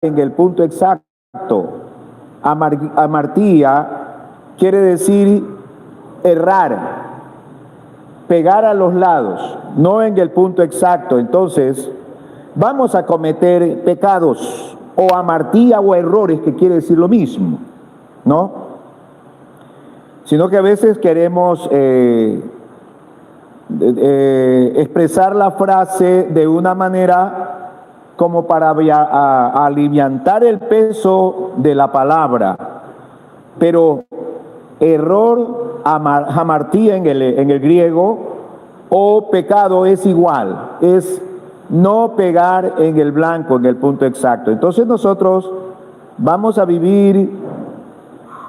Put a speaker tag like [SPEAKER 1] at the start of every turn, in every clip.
[SPEAKER 1] en el punto exacto. Amartía quiere decir errar, pegar a los lados, no en el punto exacto. Entonces, vamos a cometer pecados o amartía o errores, que quiere decir lo mismo, ¿no? Sino que a veces queremos expresar la frase de una manera como para aliviantar el peso de la palabra, pero error, hamartía en el griego, o pecado es igual, es no pegar en el blanco, en el punto exacto. Entonces nosotros vamos a vivir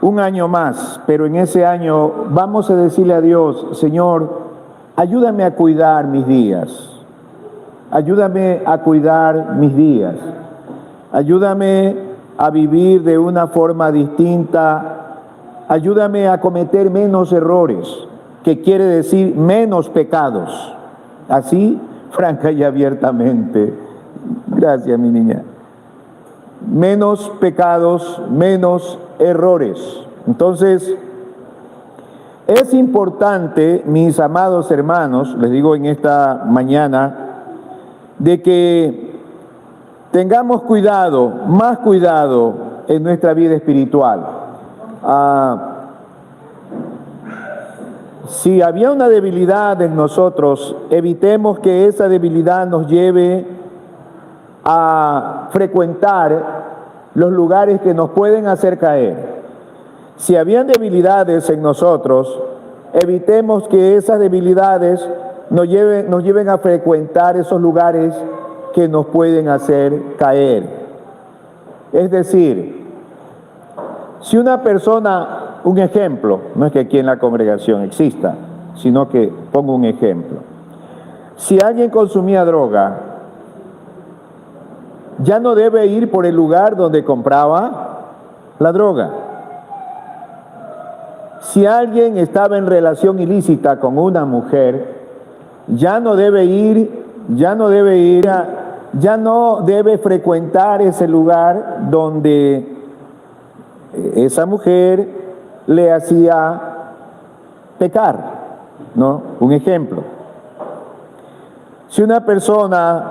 [SPEAKER 1] un año más, pero en ese año vamos a decirle a Dios: Señor, ayúdame a cuidar mis días. Ayúdame a cuidar mis días. Ayúdame a vivir de una forma distinta. Ayúdame a cometer menos errores, que quiere decir menos pecados. Así, franca y abiertamente. Gracias, mi niña. Menos pecados, menos errores. Entonces, es importante, mis amados hermanos, les digo en esta mañana, de que tengamos cuidado, más cuidado en nuestra vida espiritual. Si había una debilidad en nosotros, evitemos que esa debilidad nos lleve a frecuentar los lugares que nos pueden hacer caer. Si habían debilidades en nosotros, evitemos que esas debilidades nos lleven a frecuentar esos lugares que nos pueden hacer caer. Es decir, si una persona, un ejemplo, no es que aquí en la congregación exista, sino que pongo un ejemplo. Si alguien consumía droga, ya no debe ir por el lugar donde compraba la droga. Si alguien estaba en relación ilícita con una mujer, ya no debe frecuentar ese lugar donde esa mujer le hacía pecar, ¿no? Un ejemplo. Si una persona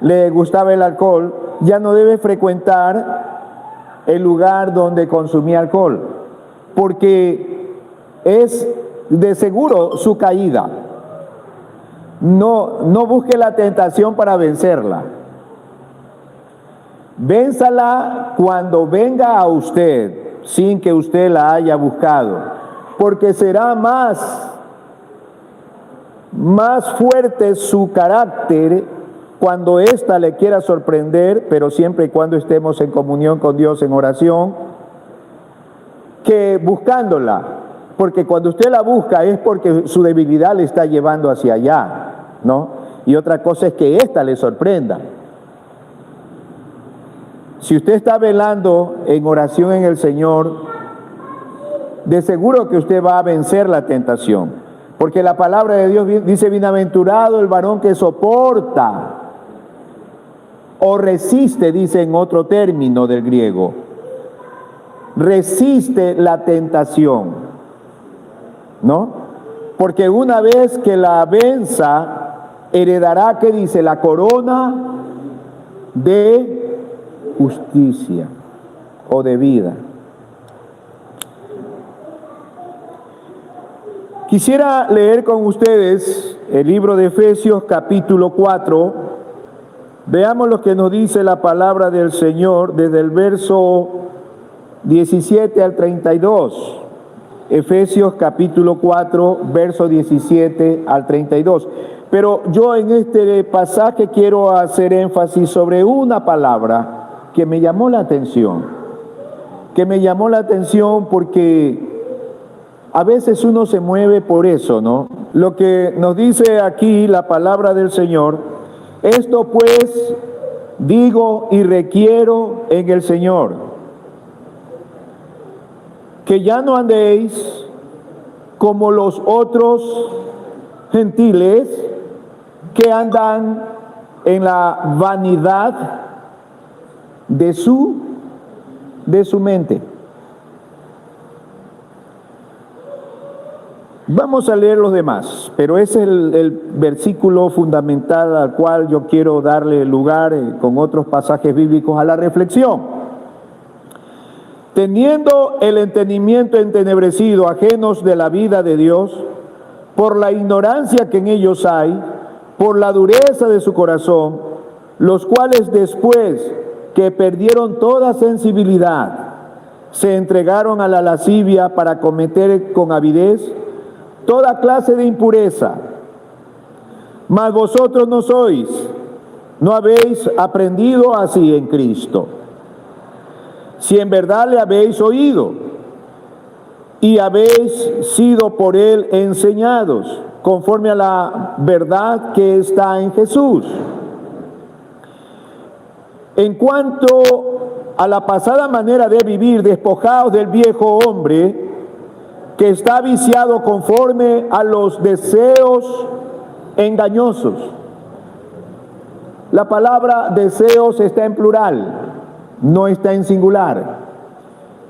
[SPEAKER 1] le gustaba el alcohol, ya no debe frecuentar el lugar donde consumía alcohol, porque es de seguro su caída. No busque la tentación para vencerla. Vénzala cuando venga a usted, sin que usted la haya buscado, porque será más fuerte su carácter cuando ésta le quiera sorprender, pero siempre y cuando estemos en comunión con Dios en oración, que buscándola. Porque cuando usted la busca es porque su debilidad le está llevando hacia allá, ¿no? Y otra cosa es que ésta le sorprenda. Si usted está velando en oración en el Señor, de seguro que usted va a vencer la tentación. Porque la palabra de Dios dice: bienaventurado el varón que soporta o resiste, dice en otro término del griego. Resiste la tentación, ¿no? Porque una vez que la venza, heredará, ¿qué dice? La corona de justicia o de vida. Quisiera leer con ustedes el libro de Efesios capítulo 4. Veamos lo que nos dice la palabra del Señor desde el verso 17 al 32. Efesios capítulo 4, verso 17 al 32. Pero yo en este pasaje quiero hacer énfasis sobre una palabra que me llamó la atención. Porque a veces uno se mueve por eso, ¿no? Lo que nos dice aquí la palabra del Señor: esto pues digo y requiero en el Señor, que ya no andéis como los otros gentiles que andan en la vanidad de su mente. Vamos a leer los demás, pero ese es el versículo fundamental al cual yo quiero darle lugar con otros pasajes bíblicos a la reflexión. Teniendo el entendimiento entenebrecido, ajenos de la vida de Dios, por la ignorancia que en ellos hay, por la dureza de su corazón, los cuales después que perdieron toda sensibilidad, se entregaron a la lascivia para cometer con avidez toda clase de impureza. Mas vosotros no habéis aprendido así en Cristo. Si en verdad le habéis oído y habéis sido por él enseñados, conforme a la verdad que está en Jesús. En cuanto a la pasada manera de vivir, despojados del viejo hombre, que está viciado conforme a los deseos engañosos. La palabra deseos está en plural, no está en singular.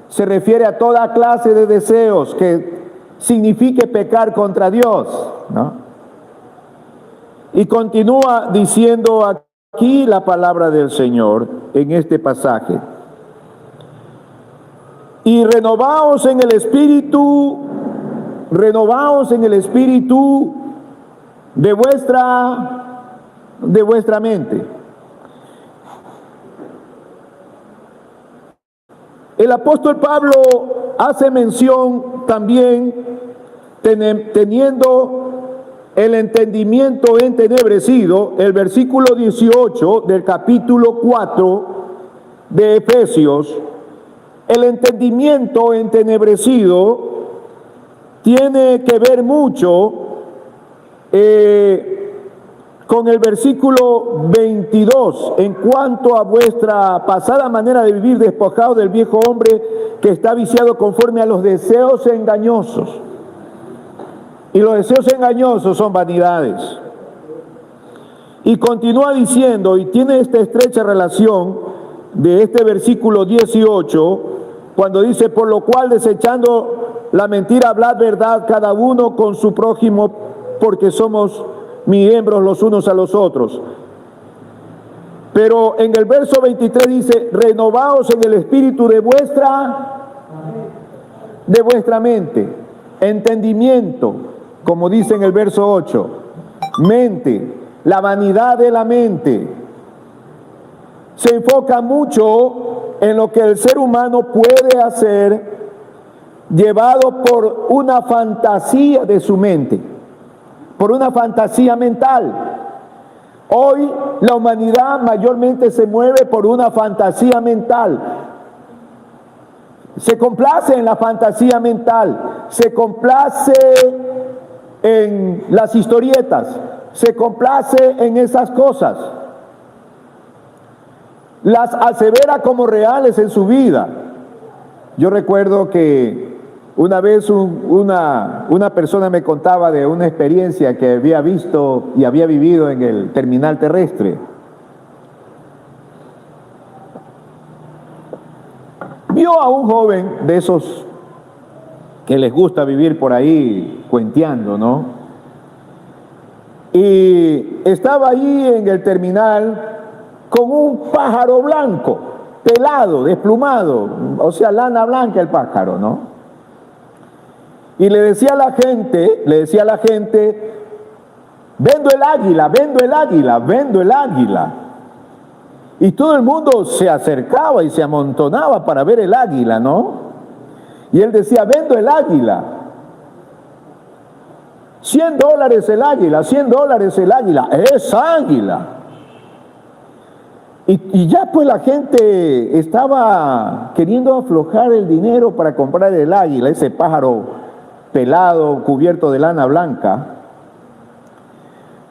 [SPEAKER 1] Se refiere a toda clase de deseos que signifique pecar contra Dios, ¿no? Y continúa diciendo aquí la palabra del Señor en este pasaje. Y renovaos en el espíritu de vuestra mente. El apóstol Pablo hace mención también, teniendo el entendimiento entenebrecido, el versículo 18 del capítulo 4 de Efesios. El entendimiento entenebrecido tiene que ver mucho con el versículo 22, en cuanto a vuestra pasada manera de vivir, despojado del viejo hombre que está viciado conforme a los deseos engañosos. Y los deseos engañosos son vanidades. Y continúa diciendo, y tiene esta estrecha relación de este versículo 18, cuando dice, por lo cual desechando la mentira, hablad verdad cada uno con su prójimo, porque somos miembros los unos a los otros. Pero en el verso 23 dice, renovaos en el espíritu de vuestra mente, entendimiento, como dice en el verso 8, mente, la vanidad de la mente. Se enfoca mucho en lo que el ser humano puede hacer, llevado por una fantasía de su mente, por una fantasía mental. Hoy la humanidad mayormente se mueve por una fantasía mental. Se complace en la fantasía mental, se complace en las historietas, se complace en esas cosas. Las asevera como reales en su vida. Yo recuerdo que una vez una persona me contaba de una experiencia que había visto y había vivido en el terminal terrestre. Vio a un joven de esos que les gusta vivir por ahí cuenteando, ¿no? Y estaba ahí en el terminal con un pájaro blanco, pelado, desplumado, o sea, lana blanca el pájaro, ¿no? Y le decía a la gente, vendo el águila, vendo el águila, vendo el águila. Y todo el mundo se acercaba y se amontonaba para ver el águila, ¿no? Y él decía, vendo el águila. $100 el águila, $100 el águila, es águila. Y ya pues la gente estaba queriendo aflojar el dinero para comprar el águila, ese pájaro pelado, cubierto de lana blanca.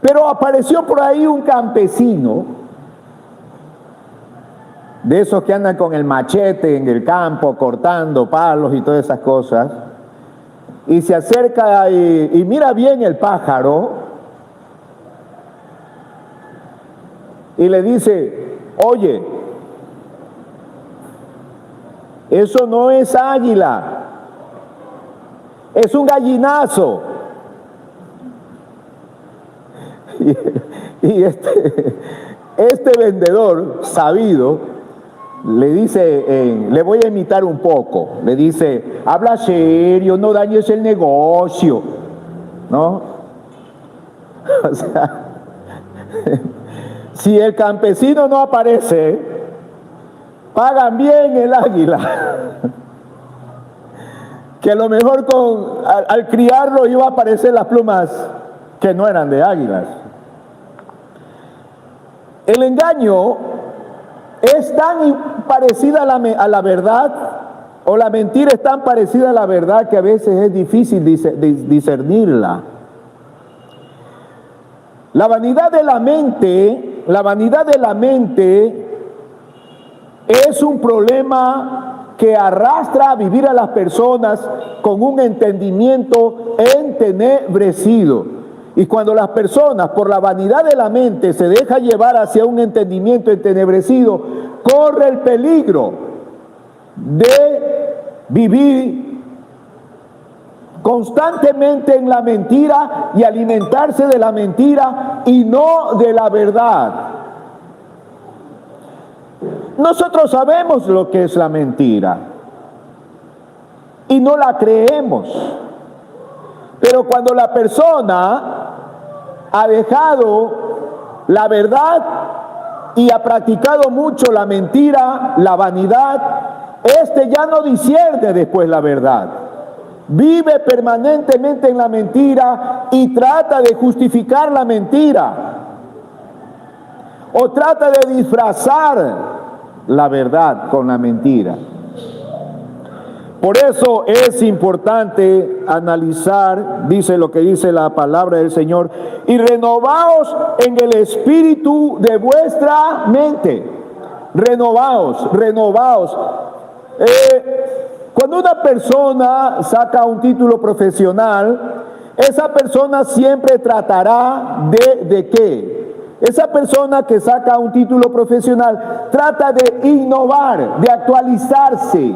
[SPEAKER 1] Pero apareció por ahí un campesino, de esos que andan con el machete en el campo, cortando palos y todas esas cosas, y se acerca y mira bien el pájaro, y le dice, oye, Eso no es águila, es un gallinazo. Y este vendedor sabido le dice, le voy a imitar un poco, le dice, habla serio, no dañes el negocio, ¿no? O sea, si el campesino no aparece, pagan bien el águila. Que a lo mejor al criarlo iba a aparecer las plumas que no eran de águilas. El engaño es tan parecida a la verdad, o la mentira es tan parecida a la verdad, que a veces es difícil discernirla. La vanidad de la mente es un problema que arrastra a vivir a las personas con un entendimiento entenebrecido. Y cuando las personas, por la vanidad de la mente, se deja llevar hacia un entendimiento entenebrecido, corre el peligro de vivir constantemente en la mentira y alimentarse de la mentira y no de la verdad. Nosotros sabemos lo que es la mentira y no la creemos. Pero cuando la persona ha dejado la verdad y ha practicado mucho la mentira, la vanidad, ya no discierne después la verdad. Vive permanentemente en la mentira y trata de justificar la mentira, o trata de disfrazar la verdad con la mentira. Por eso es importante analizar, dice lo que dice la palabra del Señor, y renovaos en el espíritu de vuestra mente. Renovaos. Cuando una persona saca un título profesional, esa persona siempre tratará ¿de qué? Esa persona que saca un título profesional trata de innovar, de actualizarse,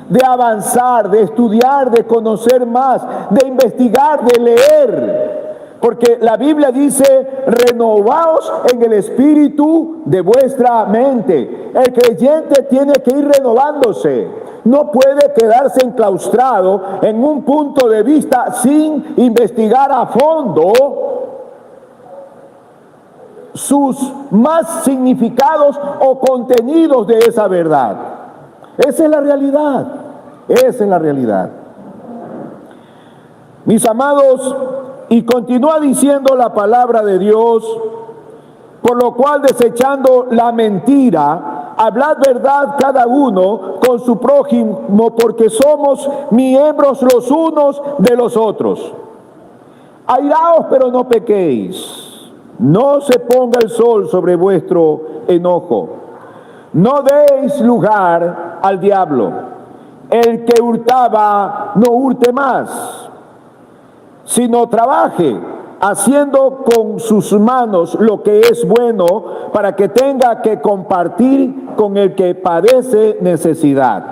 [SPEAKER 1] de avanzar, de estudiar, de conocer más, de investigar, de leer. Porque la Biblia dice, renovaos en el espíritu de vuestra mente. El creyente tiene que ir renovándose. No puede quedarse enclaustrado en un punto de vista sin investigar a fondo sus más significados o contenidos de esa verdad. Esa es la realidad. Esa es la realidad. Mis amados, y continúa diciendo la palabra de Dios, por lo cual desechando la mentira, hablad verdad cada uno con su prójimo, porque somos miembros los unos de los otros. Airaos, pero no pequéis. No se ponga el sol sobre vuestro enojo. No deis lugar al diablo. El que hurtaba, no hurte más, sino trabaje, haciendo con sus manos lo que es bueno, para que tenga que compartir con el que padece necesidad.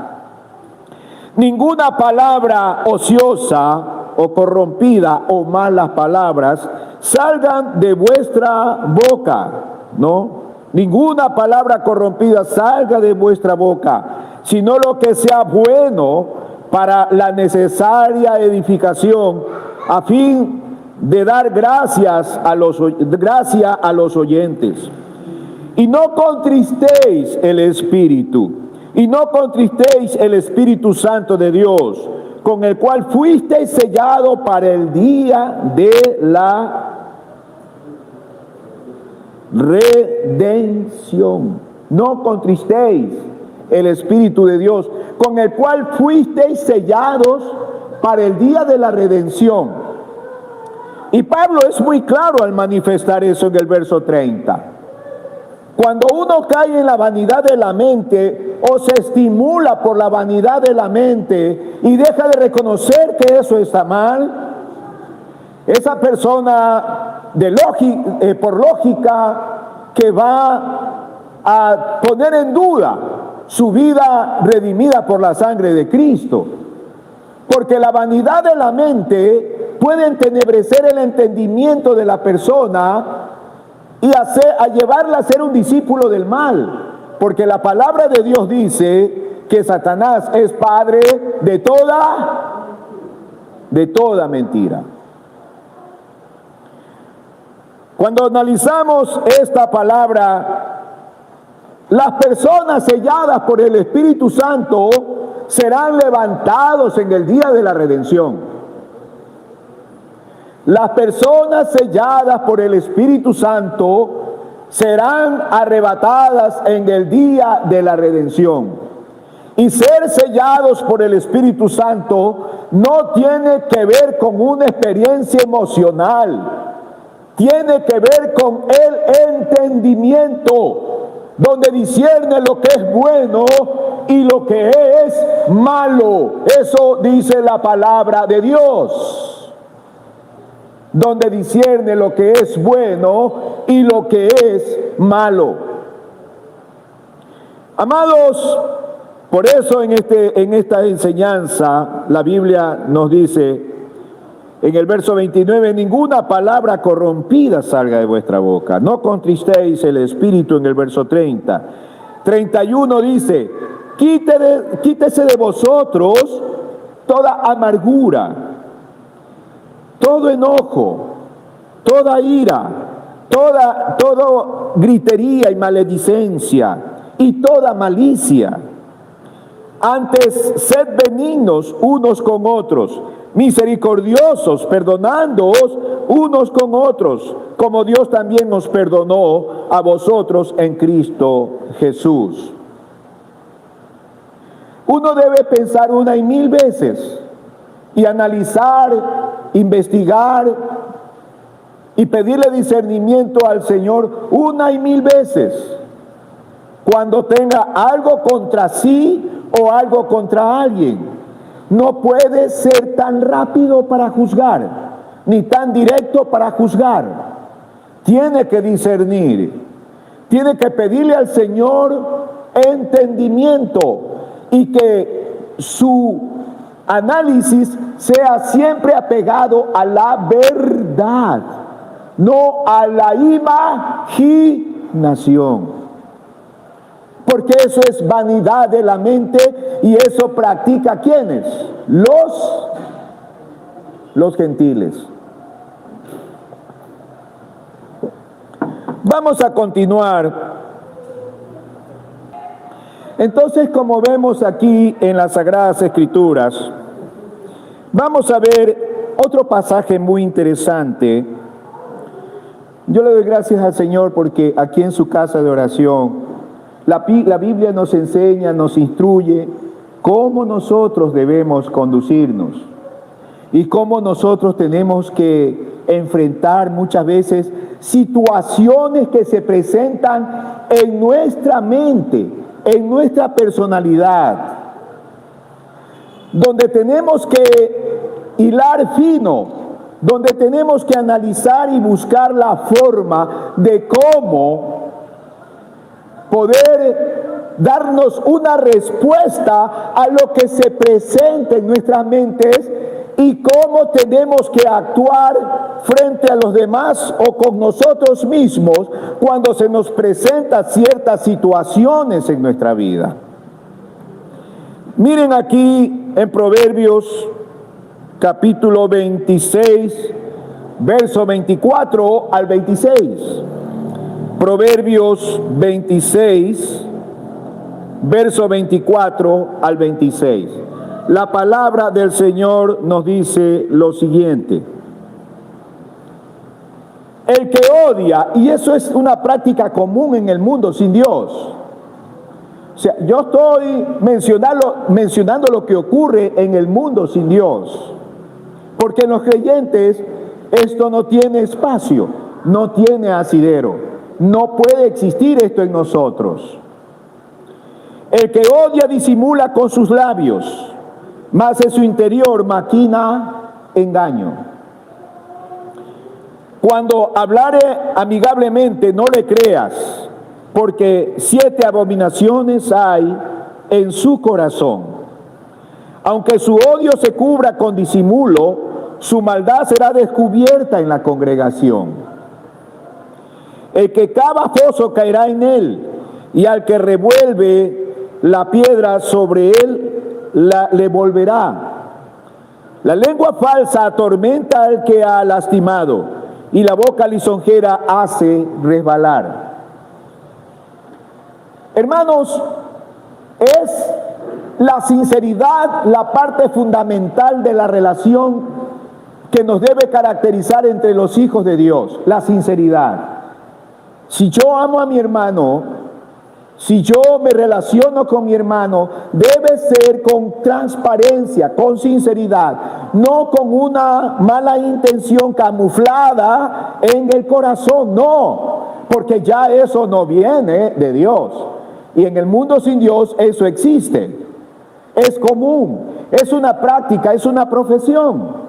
[SPEAKER 1] Ninguna palabra ociosa o corrompida o malas palabras salgan de vuestra boca, ¿no? Ninguna palabra corrompida salga de vuestra boca, sino lo que sea bueno para la necesaria edificación, a fin de dar gracia a los oyentes. Y no contristéis el Espíritu, y no contristéis el Espíritu Santo de Dios, con el cual fuisteis sellados para el día de la redención. No contristéis el Espíritu de Dios, con el cual fuisteis sellados para el día de la redención. Y Pablo es muy claro al manifestar eso en el verso 30. Cuando uno cae en la vanidad de la mente o se estimula por la vanidad de la mente y deja de reconocer que eso está mal, esa persona por lógica que va a poner en duda su vida redimida por la sangre de Cristo. Porque la vanidad de la mente puede entenebrecer el entendimiento de la persona y llevarla a ser un discípulo del mal. Porque la palabra de Dios dice que Satanás es padre de toda mentira. Cuando analizamos esta palabra, las personas selladas por el Espíritu Santo serán levantados en el día de la redención. Las personas selladas por el Espíritu Santo serán arrebatadas en el día de la redención. Y ser sellados por el Espíritu Santo no tiene que ver con una experiencia emocional. Tiene que ver con el entendimiento, donde discierne lo que es bueno y lo que es malo. Eso dice la palabra de Dios. Donde discierne lo que es bueno y lo que es malo. Amados, por eso en esta enseñanza la Biblia nos dice en el verso 29, ninguna palabra corrompida salga de vuestra boca. No contristéis el espíritu en el verso 30. 31 dice, quítese de vosotros toda amargura, todo enojo, toda ira, toda gritería y maledicencia y toda malicia. Antes, sed benignos unos con otros, misericordiosos, perdonándoos unos con otros, como Dios también nos perdonó a vosotros en Cristo Jesús. Uno debe pensar 1 y 1000 veces y analizar, investigar y pedirle discernimiento al Señor 1 y 1000 veces cuando tenga algo contra sí o algo contra alguien. No puede ser tan rápido para juzgar, ni tan directo para juzgar. Tiene que discernir, tiene que pedirle al Señor entendimiento y que su análisis sea siempre apegado a la verdad, no a la imaginación. Porque eso es vanidad de la mente y eso practica ¿quiénes? Los gentiles. Vamos a continuar. Entonces, como vemos aquí en las Sagradas Escrituras, vamos a ver otro pasaje muy interesante. Yo le doy gracias al Señor porque aquí en su casa de oración la Biblia nos enseña, nos instruye cómo nosotros debemos conducirnos y cómo nosotros tenemos que enfrentar muchas veces situaciones que se presentan en nuestra mente, en nuestra personalidad, donde tenemos que hilar fino, donde tenemos que analizar y buscar la forma de cómo poder darnos una respuesta a lo que se presenta en nuestras mentes y cómo tenemos que actuar frente a los demás o con nosotros mismos cuando se nos presentan ciertas situaciones en nuestra vida. Miren aquí en Proverbios capítulo 26, verso 24 al 26. Proverbios 26, verso 24 al 26. La palabra del Señor nos dice lo siguiente. El que odia, y eso es una práctica común en el mundo sin Dios. O sea, yo estoy mencionando lo que ocurre en el mundo sin Dios. Porque en los creyentes esto no tiene espacio, no tiene asidero. No puede existir esto en nosotros. El que odia disimula con sus labios, mas en su interior maquina engaño. Cuando hablare amigablemente, no le creas, porque 7 abominaciones hay en su corazón. Aunque su odio se cubra con disimulo, su maldad será descubierta en la congregación. El que cava foso caerá en él, y al que revuelve la piedra sobre él le volverá. La lengua falsa atormenta al que ha lastimado, y la boca lisonjera hace resbalar. Hermanos, es la sinceridad la parte fundamental de la relación que nos debe caracterizar entre los hijos de Dios, la sinceridad. Si yo amo a mi hermano, si yo me relaciono con mi hermano, debe ser con transparencia, con sinceridad, no con una mala intención camuflada en el corazón, no, porque ya eso no viene de Dios. Y en el mundo sin Dios eso existe, es común, es una práctica, es una profesión.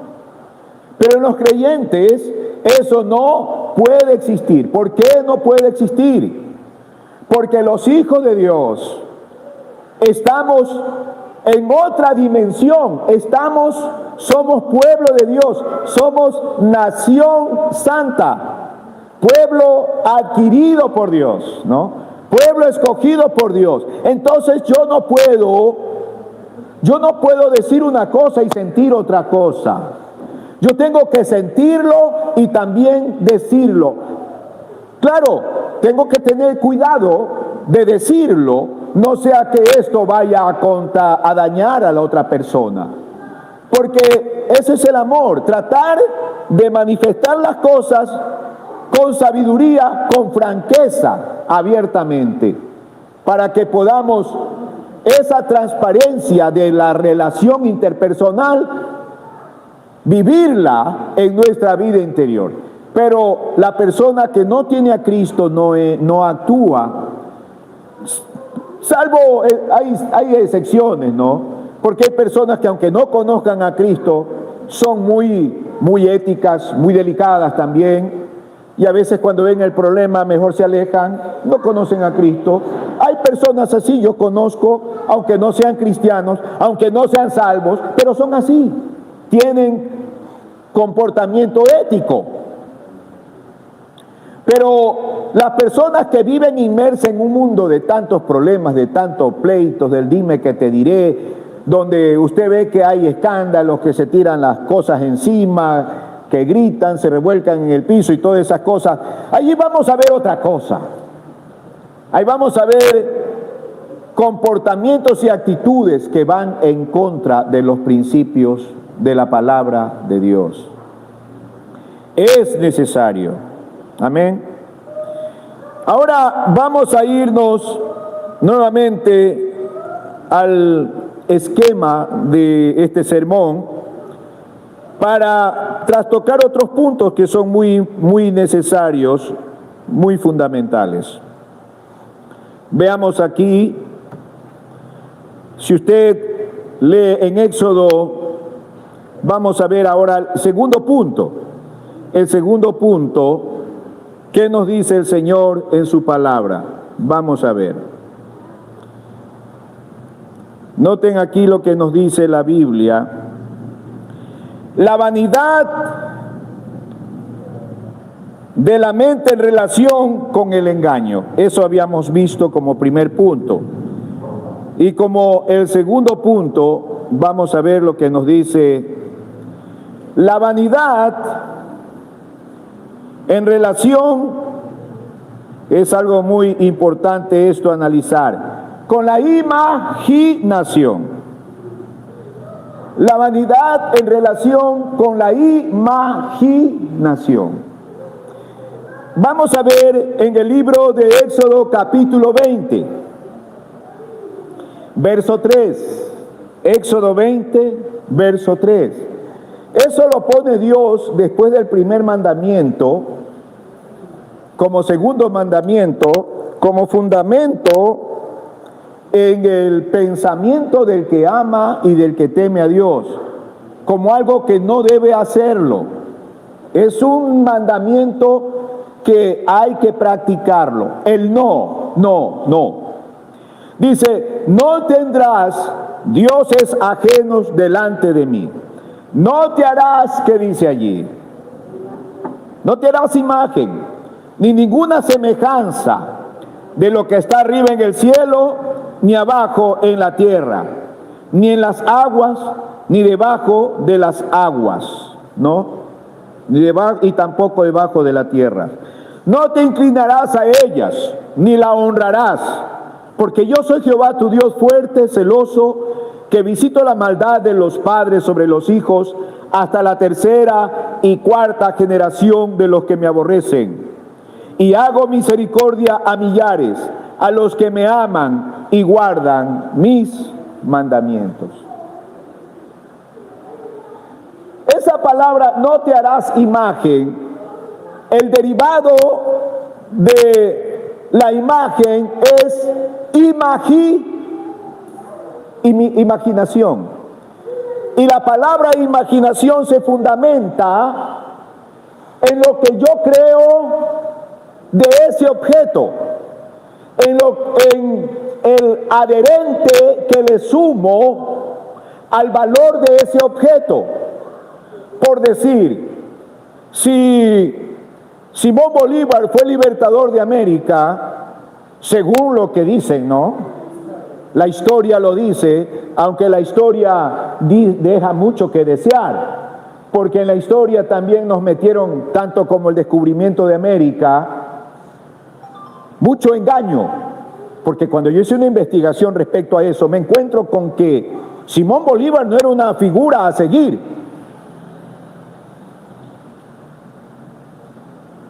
[SPEAKER 1] Pero en los creyentes eso no puede existir. ¿Por qué no puede existir? Porque los hijos de Dios estamos en otra dimensión, somos pueblo de Dios, somos nación santa, pueblo adquirido por Dios, ¿no? Pueblo escogido por Dios. Entonces yo no puedo decir una cosa y sentir otra cosa. Yo tengo que sentirlo y también decirlo. Claro, tengo que tener cuidado de decirlo, no sea que esto vaya a dañar a la otra persona. Porque ese es el amor, tratar de manifestar las cosas con sabiduría, con franqueza, abiertamente, para que podamos esa transparencia de la relación interpersonal vivirla en nuestra vida interior. Pero la persona que no tiene a Cristo no actúa, salvo hay excepciones, ¿no? Porque hay personas que aunque no conozcan a Cristo son muy éticas, muy delicadas también, y a veces cuando ven el problema mejor se alejan, no conocen a Cristo. Hay personas así, yo conozco, aunque no sean cristianos, aunque no sean salvos, pero son así, tienen comportamiento ético. Pero las personas que viven inmersas en un mundo de tantos problemas, de tantos pleitos, del dime que te diré, donde usted ve que hay escándalos, que se tiran las cosas encima, que gritan, se revuelcan en el piso y todas esas cosas, allí vamos a ver otra cosa. Ahí vamos a ver comportamientos y actitudes que van en contra de los principios de la palabra de Dios. Es necesario. Amén. Ahora vamos a irnos nuevamente al esquema de este sermón para trastocar otros puntos que son muy necesarios, muy fundamentales. Veamos aquí, si usted lee en Éxodo, vamos a ver ahora el segundo punto. El segundo punto, ¿qué nos dice el Señor en su palabra? Vamos a ver. Noten aquí lo que nos dice la Biblia. La vanidad de la mente en relación con el engaño. Eso habíamos visto como primer punto. Y como el segundo punto, vamos a ver lo que nos dice la vanidad en relación, es algo muy importante esto analizar, con la imaginación. La vanidad en relación con la imaginación. Vamos a ver en el libro de Éxodo capítulo 20, verso 3. Éxodo 20, verso 3. Eso lo pone Dios después del primer mandamiento, como segundo mandamiento, como fundamento en el pensamiento del que ama y del que teme a Dios, como algo que no debe hacerlo. Es un mandamiento que hay que practicarlo. El no. Dice, no tendrás dioses ajenos delante de mí. No te harás, ¿qué dice allí? No te harás imagen, ni ninguna semejanza de lo que está arriba en el cielo, ni abajo en la tierra, ni en las aguas, ni debajo de las aguas, ¿no? Ni debajo, y tampoco debajo de la tierra. No te inclinarás a ellas, ni la honrarás, porque yo soy Jehová tu Dios fuerte, celoso, que visito la maldad de los padres sobre los hijos, hasta la tercera y cuarta generación de los que me aborrecen. Y hago misericordia a millares, a los que me aman y guardan mis mandamientos. Esa palabra, no te harás imagen, el derivado de la imagen es imaginación. Y la palabra imaginación se fundamenta en lo que yo creo de ese objeto, en el adherente que le sumo al valor de ese objeto. Por decir, si Simón Bolívar fue libertador de América, según lo que dicen, ¿no? La historia lo dice, aunque la historia deja mucho que desear, porque en la historia también nos metieron, tanto como el descubrimiento de América, mucho engaño, porque cuando yo hice una investigación respecto a eso, me encuentro con que Simón Bolívar no era una figura a seguir.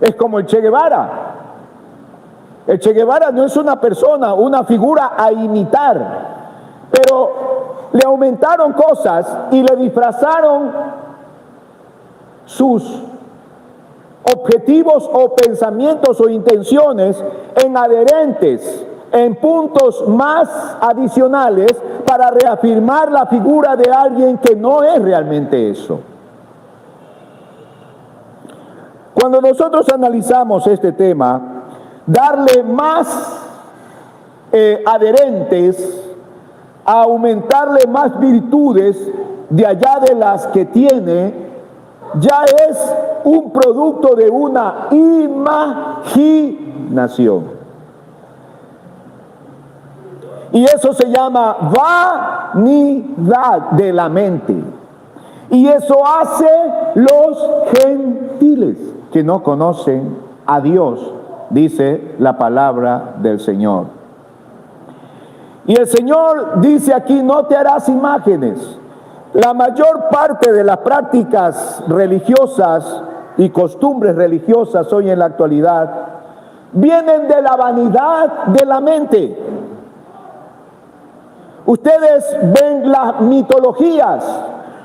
[SPEAKER 1] Es como el Che Guevara. El Che Guevara no es una persona, una figura a imitar, pero le aumentaron cosas y le disfrazaron sus objetivos o pensamientos o intenciones en adherentes, en puntos más adicionales para reafirmar la figura de alguien que no es realmente eso. Cuando nosotros analizamos este tema, darle más adherentes, a aumentarle más virtudes de allá de las que tiene, ya es un producto de una imaginación. Y eso se llama vanidad de la mente. Y eso hace los gentiles que no conocen a Dios, dice la palabra del Señor. Y el Señor dice aquí, no te harás imágenes. La mayor parte de las prácticas religiosas y costumbres religiosas hoy en la actualidad vienen de la vanidad de la mente. Ustedes ven las mitologías.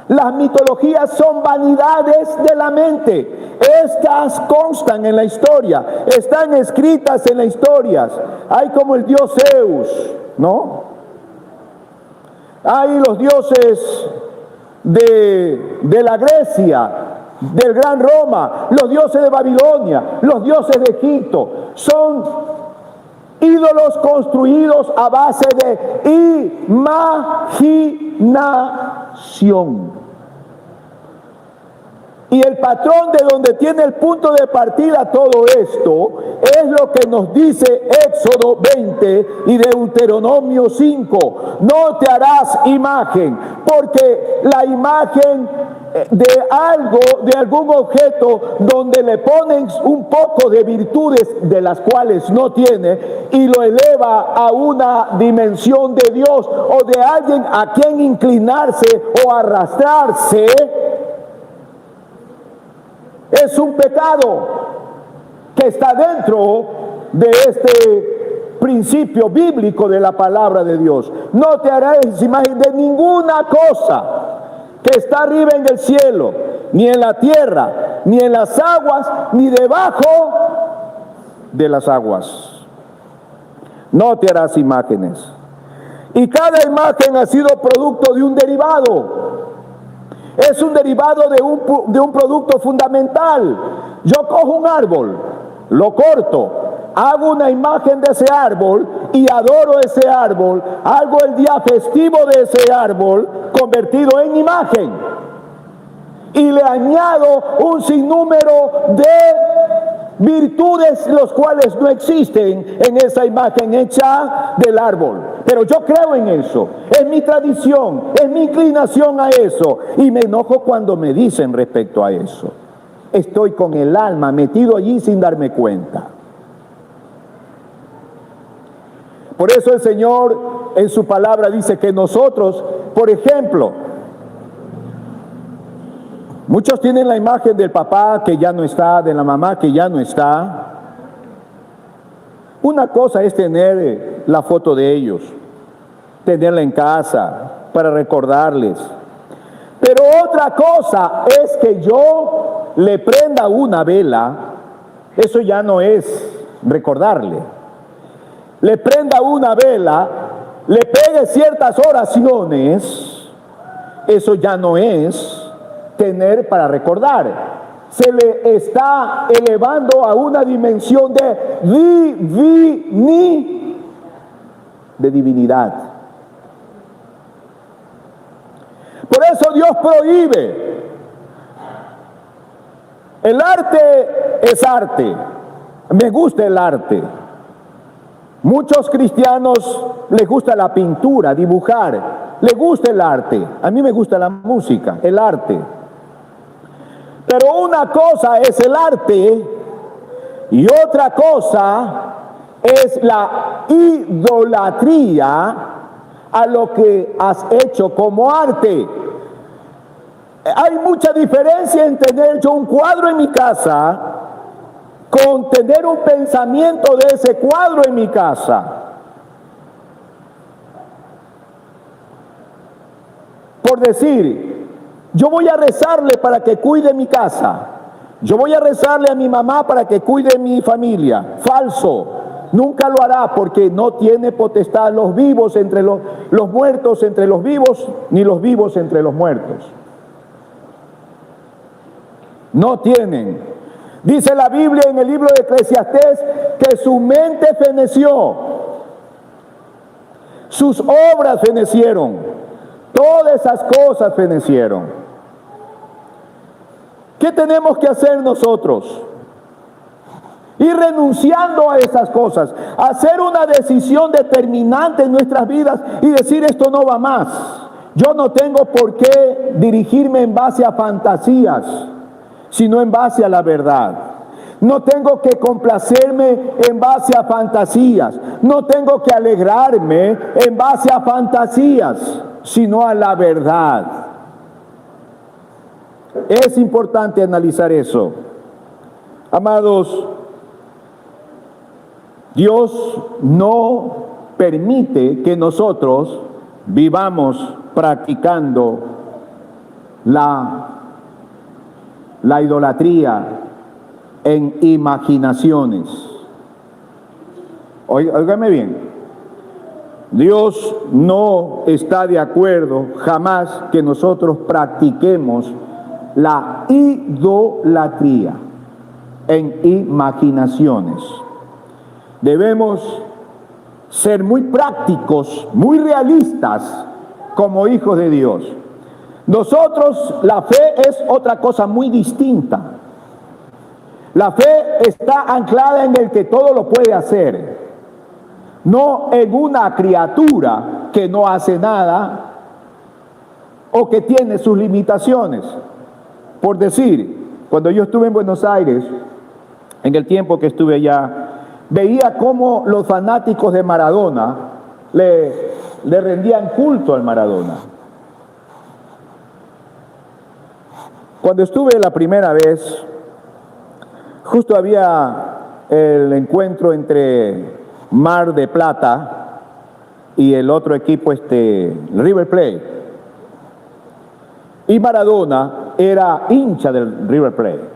[SPEAKER 1] Las mitologías son vanidades de la mente. Estas constan en la historia, están escritas en las historias. Hay como el dios Zeus, ¿no? Hay los dioses de la Grecia, del Gran Roma, los dioses de Babilonia, los dioses de Egipto. Son ídolos construidos a base de imaginación. Y el patrón de donde tiene el punto de partida todo esto es lo que nos dice Éxodo 20 y Deuteronomio 5. No te harás imagen, porque la imagen de algo, de algún objeto donde le ponen un poco de virtudes de las cuales no tiene y lo eleva a una dimensión de Dios o de alguien a quien inclinarse o arrastrarse, es un pecado que está dentro de este principio bíblico de la palabra de Dios. No te harás imagen de ninguna cosa que está arriba en el cielo, ni en la tierra, ni en las aguas, ni debajo de las aguas. No te harás imágenes. Y cada imagen ha sido producto de un derivado. Es un derivado de un producto fundamental. Yo cojo un árbol, lo corto, hago una imagen de ese árbol y adoro ese árbol, hago el día festivo de ese árbol convertido en imagen. Y le añado un sinnúmero de virtudes los cuales no existen en esa imagen hecha del árbol. Pero yo creo en eso, es mi tradición, es mi inclinación a eso. Y me enojo cuando me dicen respecto a eso. Estoy con el alma metido allí sin darme cuenta. Por eso el Señor en su palabra dice que nosotros, por ejemplo, muchos tienen la imagen del papá que ya no está, de la mamá que ya no está. Una cosa es tener la foto de ellos, tenerla en casa para recordarles. Pero otra cosa es que yo le prenda una vela, eso ya no es recordarle. Le prenda una vela, le pegue ciertas oraciones, eso ya no es tener para recordar. Se le está elevando a una dimensión de divinidad. Por eso Dios prohíbe. El arte es arte. Me gusta el arte. Muchos cristianos les gusta la pintura, dibujar. Les gusta el arte. A mí me gusta la música, el arte. Pero una cosa es el arte y otra cosa es la idolatría a lo que has hecho como arte. Hay mucha diferencia en tener yo un cuadro en mi casa con tener un pensamiento de ese cuadro en mi casa. Por decir, yo voy a rezarle para que cuide mi casa. Yo voy a rezarle a mi mamá para que cuide mi familia. Falso. Nunca lo hará porque no tiene potestad los vivos entre los muertos entre los vivos, ni los vivos entre los muertos. No tienen. Dice la Biblia en el libro de Eclesiastés que su mente feneció, sus obras fenecieron, todas esas cosas fenecieron. ¿Qué tenemos que hacer nosotros? Ir renunciando a esas cosas, hacer una decisión determinante en nuestras vidas y decir esto no va más. Yo no tengo por qué dirigirme en base a fantasías, sino en base a la verdad. No tengo que complacerme en base a fantasías, no tengo que alegrarme en base a fantasías, sino a la verdad. Es importante analizar eso. Amados, Dios no permite que nosotros vivamos practicando la idolatría en imaginaciones. Óigame bien. Dios no está de acuerdo jamás que nosotros practiquemos la idolatría en imaginaciones. Debemos ser muy prácticos, muy realistas como hijos de Dios. Nosotros, la fe es otra cosa muy distinta. La fe está anclada en el que todo lo puede hacer, no en una criatura que no hace nada o que tiene sus limitaciones. Por decir, cuando yo estuve en Buenos Aires, en el tiempo que estuve allá, veía cómo los fanáticos de Maradona le rendían culto al Maradona. Cuando estuve la primera vez, justo había el encuentro entre Mar de Plata y el otro equipo, River Plate. Y Maradona era hincha del River Plate.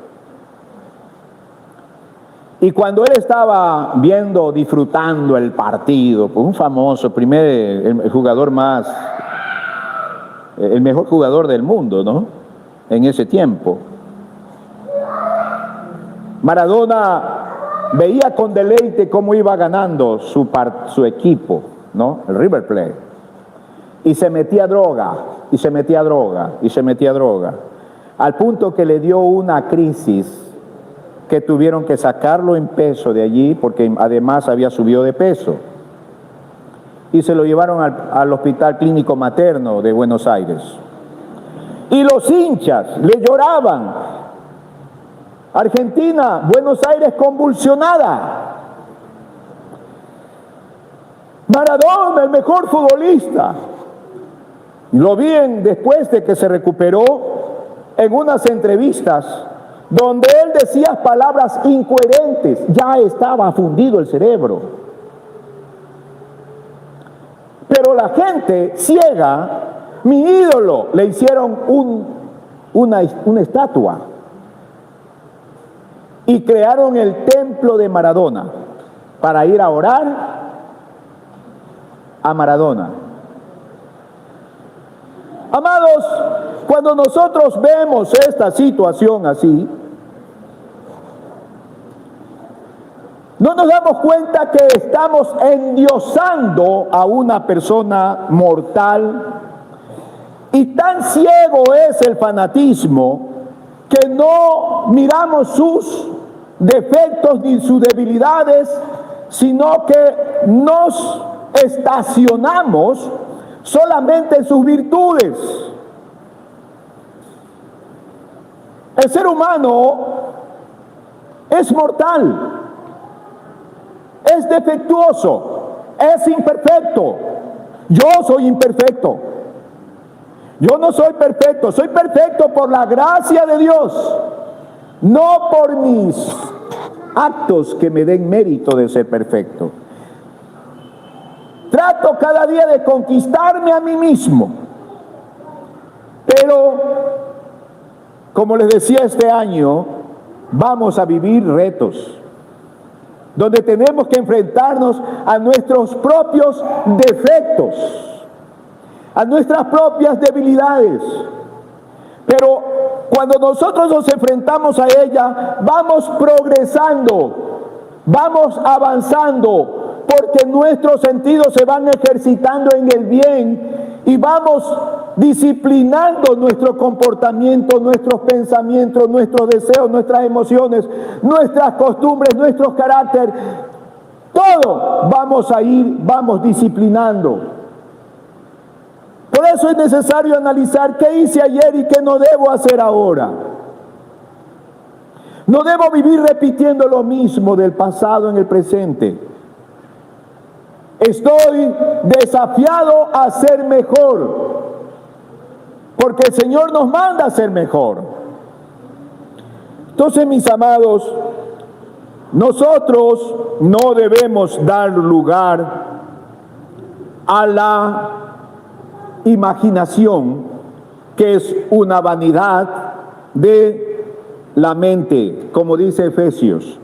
[SPEAKER 1] Y cuando él estaba viendo, disfrutando el partido, pues un famoso, el jugador el mejor jugador del mundo, ¿no? En ese tiempo. Maradona veía con deleite cómo iba ganando su equipo, ¿no? El River Plate. Y se metía droga, y se metía droga, y se metía droga. Al punto que le dio una crisis que tuvieron que sacarlo en peso de allí, porque además había subido de peso. Y se lo llevaron al Hospital Clínico Materno de Buenos Aires. Y los hinchas le lloraban. Argentina, Buenos Aires convulsionada. Maradona, el mejor futbolista. Lo vi después de que se recuperó en unas entrevistas donde él decía palabras incoherentes. Ya estaba fundido el cerebro. Pero la gente ciega, mi ídolo, le hicieron una estatua y crearon el templo de Maradona para ir a orar a Maradona. Amados, cuando nosotros vemos esta situación así, no nos damos cuenta que estamos endiosando a una persona mortal, y tan ciego es el fanatismo que no miramos sus defectos ni sus debilidades, sino que nos estacionamos solamente en sus virtudes. El ser humano es mortal, es defectuoso, es imperfecto. Yo soy imperfecto. Yo no soy perfecto, soy perfecto por la gracia de Dios, no por mis actos que me den mérito de ser perfecto. Trato cada día de conquistarme a mí mismo, pero como les decía, este año vamos a vivir retos donde tenemos que enfrentarnos a nuestros propios defectos, a nuestras propias debilidades. Pero cuando nosotros nos enfrentamos a ella, vamos progresando, vamos avanzando, porque nuestros sentidos se van ejercitando en el bien y vamos disciplinando nuestro comportamiento, nuestros pensamientos, nuestros deseos, nuestras emociones, nuestras costumbres, nuestro carácter. Todo vamos disciplinando. Por eso es necesario analizar qué hice ayer y qué no debo hacer ahora. No debo vivir repitiendo lo mismo del pasado en el presente. Estoy desafiado a ser mejor, porque el Señor nos manda a ser mejor. Entonces, mis amados, nosotros no debemos dar lugar a la imaginación, que es una vanidad de la mente, como dice Efesios,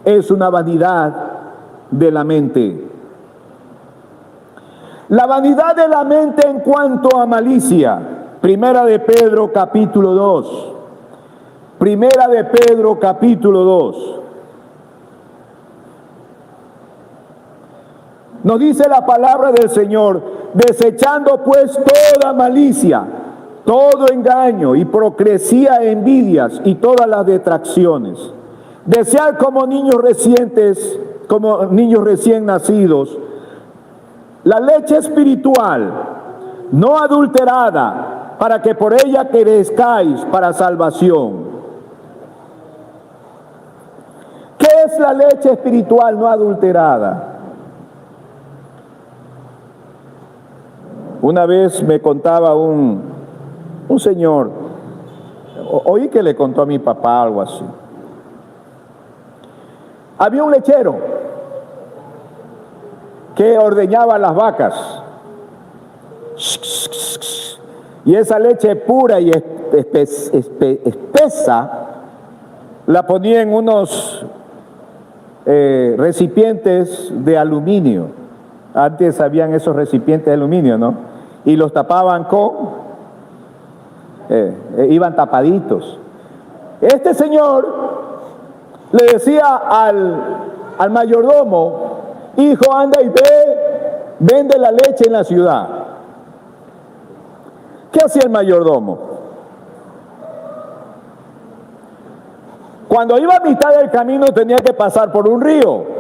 [SPEAKER 1] es una vanidad de la mente. La vanidad de la mente en cuanto a malicia, Primera de Pedro capítulo 2, Primera de Pedro capítulo 2. Nos dice la palabra del Señor: desechando pues toda malicia, todo engaño, hipocresía, envidias y todas las detracciones. Desear como niños recién nacidos, la leche espiritual, no adulterada, para que por ella crezcáis para salvación. ¿Qué es la leche espiritual no adulterada? Una vez me contaba un señor, oí que le contó a mi papá algo así. Había un lechero que ordeñaba las vacas, y esa leche pura y espesa la ponía en unos recipientes de aluminio. Antes habían esos recipientes de aluminio, ¿no? Y los tapaban iban tapaditos. Este señor le decía al mayordomo: hijo, anda y vende la leche en la ciudad. ¿Qué hacía el mayordomo? Cuando iba a mitad del camino tenía que pasar por un río.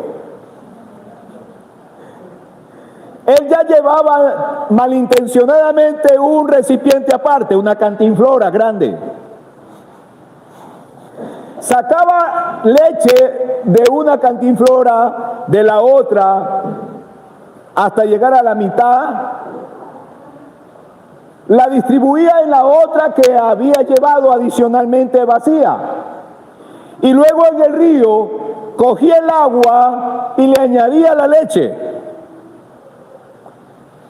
[SPEAKER 1] Él ya llevaba malintencionadamente un recipiente aparte, una cantinflora grande. Sacaba leche de una cantinflora, de la otra, hasta llegar a la mitad. La distribuía en la otra que había llevado adicionalmente vacía. Y luego en el río cogía el agua y le añadía la leche.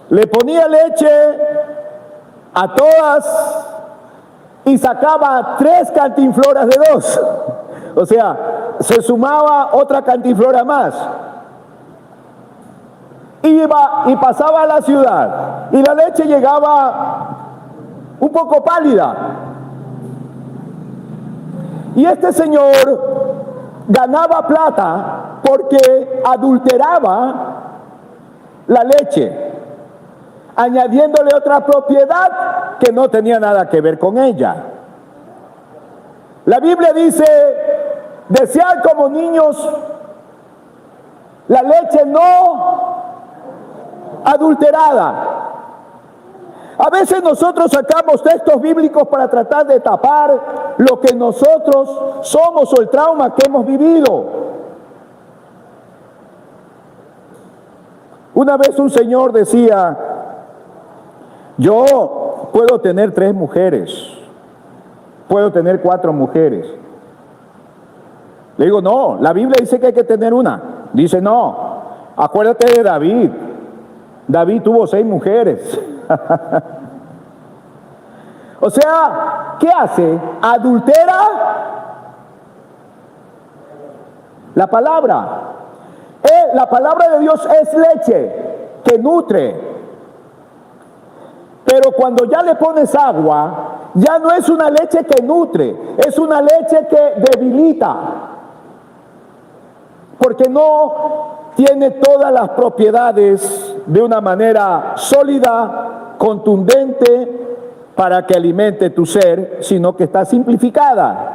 [SPEAKER 1] Le ponía leche a todas y sacaba 3 cantinfloras de 2. O sea, se sumaba otra cantinflora más. Iba y pasaba a la ciudad y la leche llegaba un poco pálida. Y este señor ganaba plata porque adulteraba la leche, añadiéndole otra propiedad que no tenía nada que ver con ella. La Biblia dice: desead como niños la leche no adulterada. A veces nosotros sacamos textos bíblicos para tratar de tapar lo que nosotros somos o el trauma que hemos vivido. Una vez un señor decía: yo puedo tener 3 mujeres, puedo tener 4 mujeres. Le digo: no, la Biblia dice que hay que tener una. Dice: no, acuérdate de David. David tuvo 6 mujeres. O sea, ¿qué hace? Adultera la palabra. La palabra de Dios es leche que nutre. Pero cuando ya le pones agua, ya no es una leche que nutre, es una leche que debilita. Porque no tiene todas las propiedades de una manera sólida, contundente, para que alimente tu ser, sino que está simplificada.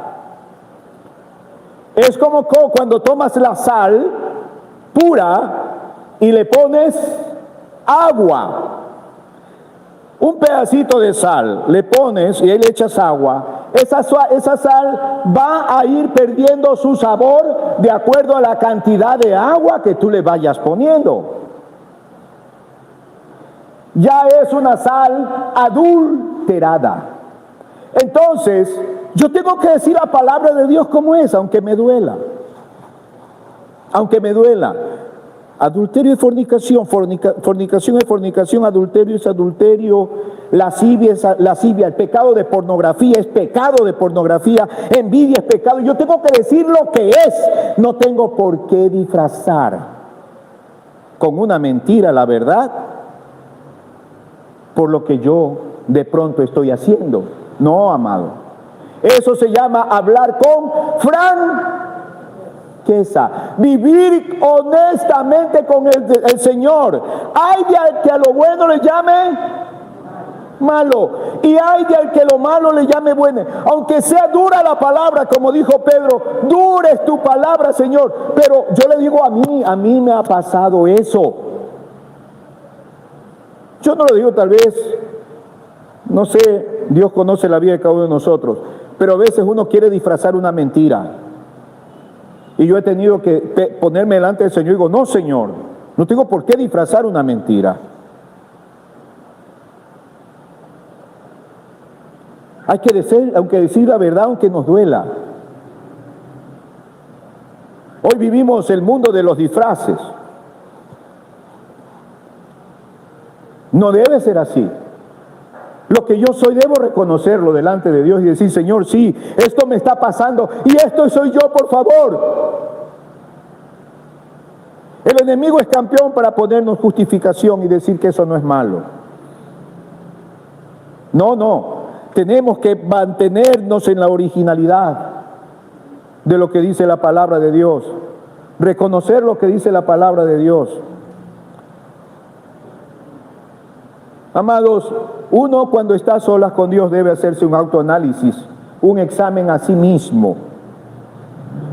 [SPEAKER 1] Es como cuando tomas la sal pura y le pones agua. Un pedacito de sal le pones y ahí le echas agua. Esa sal va a ir perdiendo su sabor de acuerdo a la cantidad de agua que tú le vayas poniendo. Ya es una sal adulterada. Entonces, yo tengo que decir la palabra de Dios como es, aunque me duela. Aunque me duela. Adulterio es fornicación, fornicación es fornicación, adulterio es adulterio, lascivia es lascivia, el pecado de pornografía es pecado de pornografía, envidia es pecado. Yo tengo que decir lo que es, no tengo por qué disfrazar con una mentira la verdad por lo que yo de pronto estoy haciendo. No, amado. Eso se llama hablar con franqueza, vivir honestamente con el Señor. Hay de al que a lo bueno le llame malo, y hay de al que lo malo le llame bueno. Aunque sea dura la palabra, como dijo Pedro, dura es tu palabra, Señor. Pero yo le digo, a mí me ha pasado eso. Yo no lo digo, tal vez, no sé, Dios conoce la vida de cada uno de nosotros, pero a veces uno quiere disfrazar una mentira. Y yo he tenido que ponerme delante del Señor y digo: no, Señor, no tengo por qué disfrazar una mentira. Hay que decir la verdad aunque nos duela. Hoy vivimos el mundo de los disfraces. No debe ser así. Lo que yo soy debo reconocerlo delante de Dios y decir: Señor, sí, esto me está pasando y esto soy yo, por favor. El enemigo es campeón para ponernos justificación y decir que eso no es malo. No, tenemos que mantenernos en la originalidad de lo que dice la palabra de Dios. reconocer lo que dice la palabra de Dios. Amados, uno cuando está a solas con Dios debe hacerse un autoanálisis, un examen a sí mismo.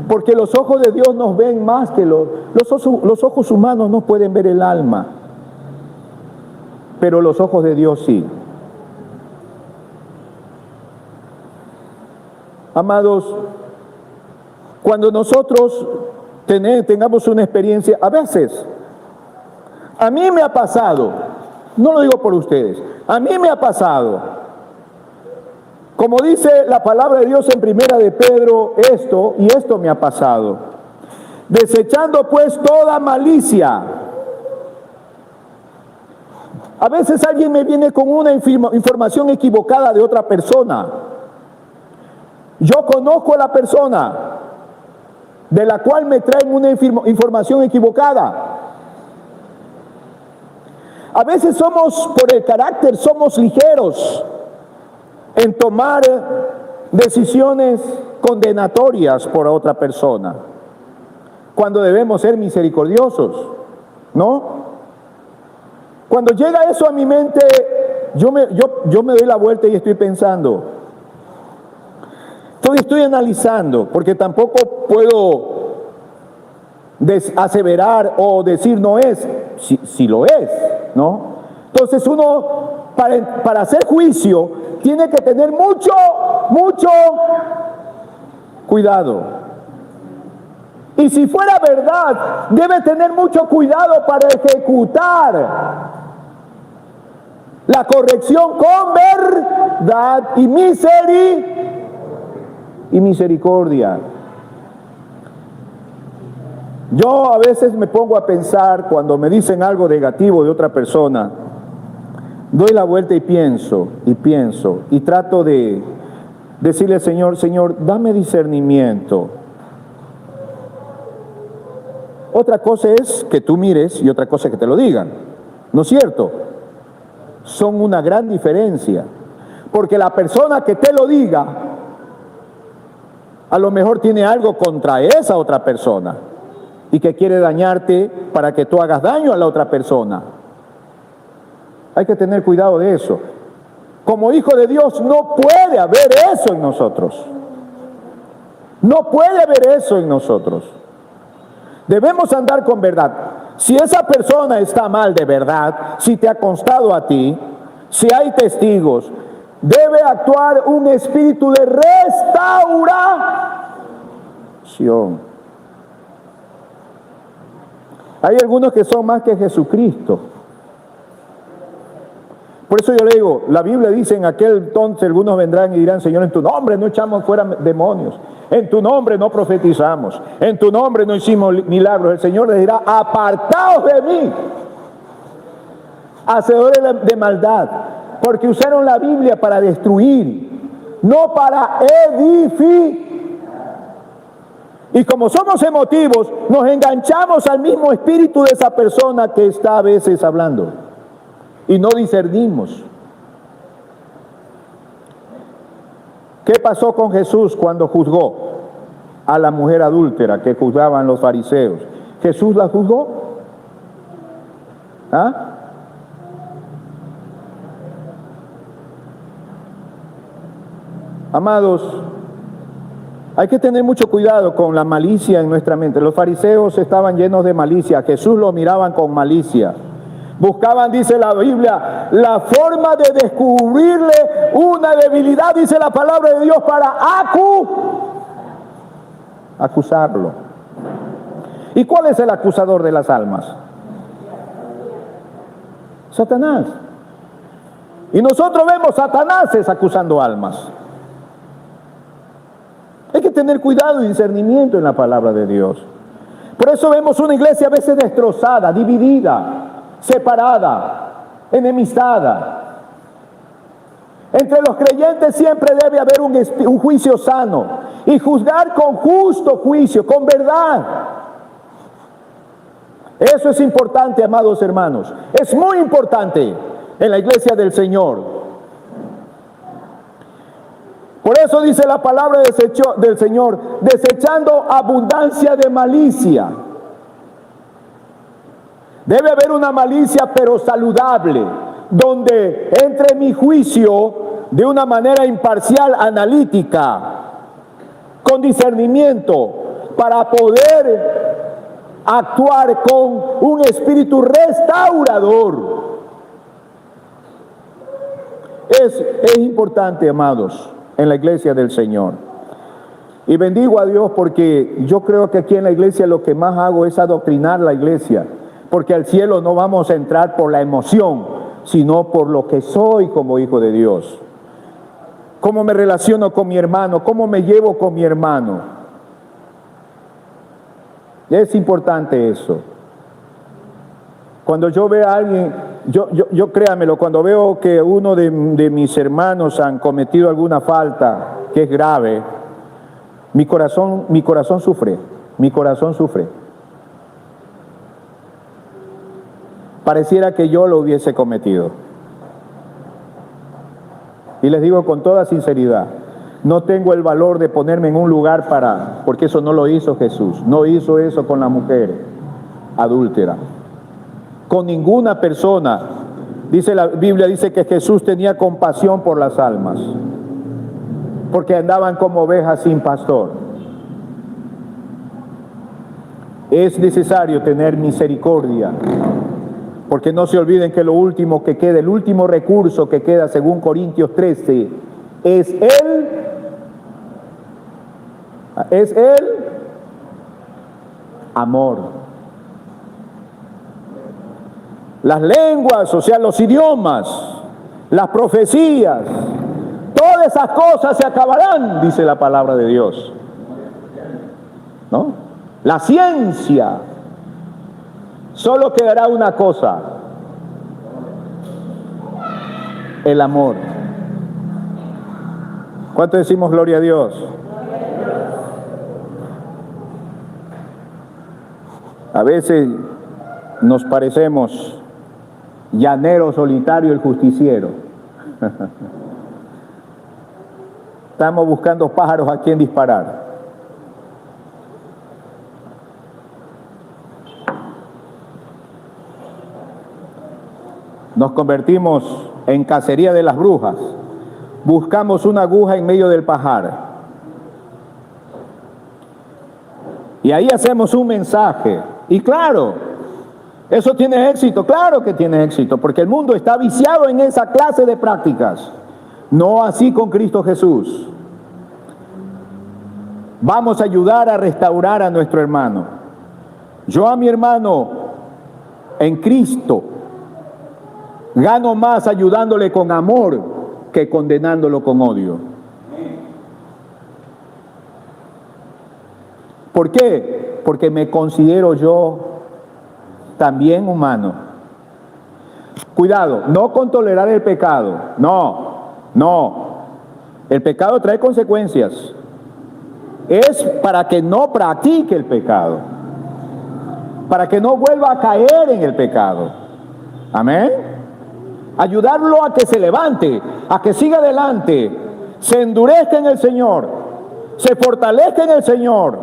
[SPEAKER 1] Porque los ojos de Dios nos ven más que los ojos humanos no pueden ver el alma. Pero los ojos de Dios sí. Amados, cuando nosotros tengamos una experiencia, a veces, a mí me ha pasado, no lo digo por ustedes, a mí me ha pasado, como dice la palabra de Dios en Primera de Pedro, esto me ha pasado, desechando pues toda malicia. A veces alguien me viene con una información equivocada de otra persona. Yo conozco a la persona de la cual me traen una información equivocada. A veces por el carácter, somos ligeros en tomar decisiones condenatorias por otra persona, cuando debemos ser misericordiosos, ¿no? Cuando llega eso a mi mente, yo me doy la vuelta y estoy pensando, estoy analizando, porque tampoco puedo aseverar o decir no es, si lo es, ¿no? Entonces uno, para hacer juicio, tiene que tener mucho cuidado. Y si fuera verdad, debe tener mucho cuidado para ejecutar la corrección con verdad y misericordia. Yo a veces me pongo a pensar, cuando me dicen algo negativo de otra persona, doy la vuelta y pienso, y trato de decirle al Señor, Señor, dame discernimiento. Otra cosa es que tú mires y otra cosa es que te lo digan, ¿no es cierto? Son una gran diferencia, porque la persona que te lo diga, a lo mejor tiene algo contra esa otra persona y que quiere dañarte para que tú hagas daño a la otra persona. Hay que tener cuidado de eso. Como hijo de Dios no puede haber eso en nosotros. No puede haber eso en nosotros. Debemos andar con verdad. Si esa persona está mal de verdad, si te ha constado a ti, si hay testigos, debe actuar un espíritu de restauración. Hay algunos que son más que Jesucristo. Por eso yo le digo, la Biblia dice, en aquel entonces algunos vendrán y dirán, Señor, en tu nombre no echamos fuera demonios, en tu nombre no profetizamos, en tu nombre no hicimos milagros. El Señor les dirá, apartaos de mí, hacedores de maldad, porque usaron la Biblia para destruir, no para edificar. Y como somos emotivos, nos enganchamos al mismo espíritu de esa persona que está a veces hablando y no discernimos. ¿Qué pasó con Jesús cuando juzgó a la mujer adúltera que juzgaban los fariseos? ¿Jesús la juzgó? ¿Ah? Amados, hay que tener mucho cuidado con la malicia en nuestra mente. Los fariseos estaban llenos de malicia. Jesús lo miraban con malicia. Buscaban, dice la Biblia, la forma de descubrirle una debilidad, dice la palabra de Dios, para acusarlo. ¿Y cuál es el acusador de las almas? Satanás. Y nosotros vemos Satanáses acusando almas. Hay que tener cuidado y discernimiento en la palabra de Dios. Por eso vemos una iglesia a veces destrozada, dividida, separada, enemistada. Entre los creyentes siempre debe haber un juicio sano y juzgar con justo juicio, con verdad. Eso es importante, amados hermanos. Es muy importante en la iglesia del Señor. Por eso dice la palabra del Señor, desechando abundancia de malicia. Debe haber una malicia, pero saludable, donde entre mi juicio de una manera imparcial, analítica, con discernimiento, para poder actuar con un espíritu restaurador. Es importante, amados, en la iglesia del Señor. Y bendigo a Dios porque yo creo que aquí en la iglesia lo que más hago es adoctrinar la iglesia, porque al cielo no vamos a entrar por la emoción, sino por lo que soy como hijo de Dios. Cómo me relaciono con mi hermano, cómo me llevo con mi hermano. Es importante eso. Cuando yo veo a alguien, yo créamelo, cuando veo que uno de mis hermanos han cometido alguna falta que es grave, mi corazón sufre, mi corazón sufre. Pareciera que yo lo hubiese cometido. Y les digo con toda sinceridad, no tengo el valor de ponerme en un lugar porque eso no lo hizo Jesús. No hizo eso con la mujer adúltera. Con ninguna persona. La Biblia dice que Jesús tenía compasión por las almas, porque andaban como ovejas sin pastor. Es necesario tener misericordia, porque no se olviden que lo último que queda, el último recurso que queda según Corintios 13, es el amor. Las lenguas, o sea, los idiomas, las profecías, todas esas cosas se acabarán, dice la palabra de Dios, ¿no? La ciencia. Solo quedará una cosa: el amor. ¿Cuánto decimos gloria a Dios? A veces nos parecemos llanero solitario el justiciero. Estamos buscando pájaros a quien disparar. Nos convertimos en cacería de las brujas. Buscamos una aguja en medio del pajar. Y ahí hacemos un mensaje. Y claro, eso tiene éxito. Claro que tiene éxito, porque el mundo está viciado en esa clase de prácticas. No así con Cristo Jesús. Vamos a ayudar a restaurar a nuestro hermano. Yo a mi hermano en Cristo gano más ayudándole con amor que condenándolo con odio. ¿Por qué? Porque me considero yo también humano. Cuidado, no con tolerar el pecado. No. El pecado trae consecuencias. Es para que no practique el pecado, para que no vuelva a caer en el pecado. Amén. Ayudarlo a que se levante, a que siga adelante, se endurezca en el Señor, se fortalezca en el Señor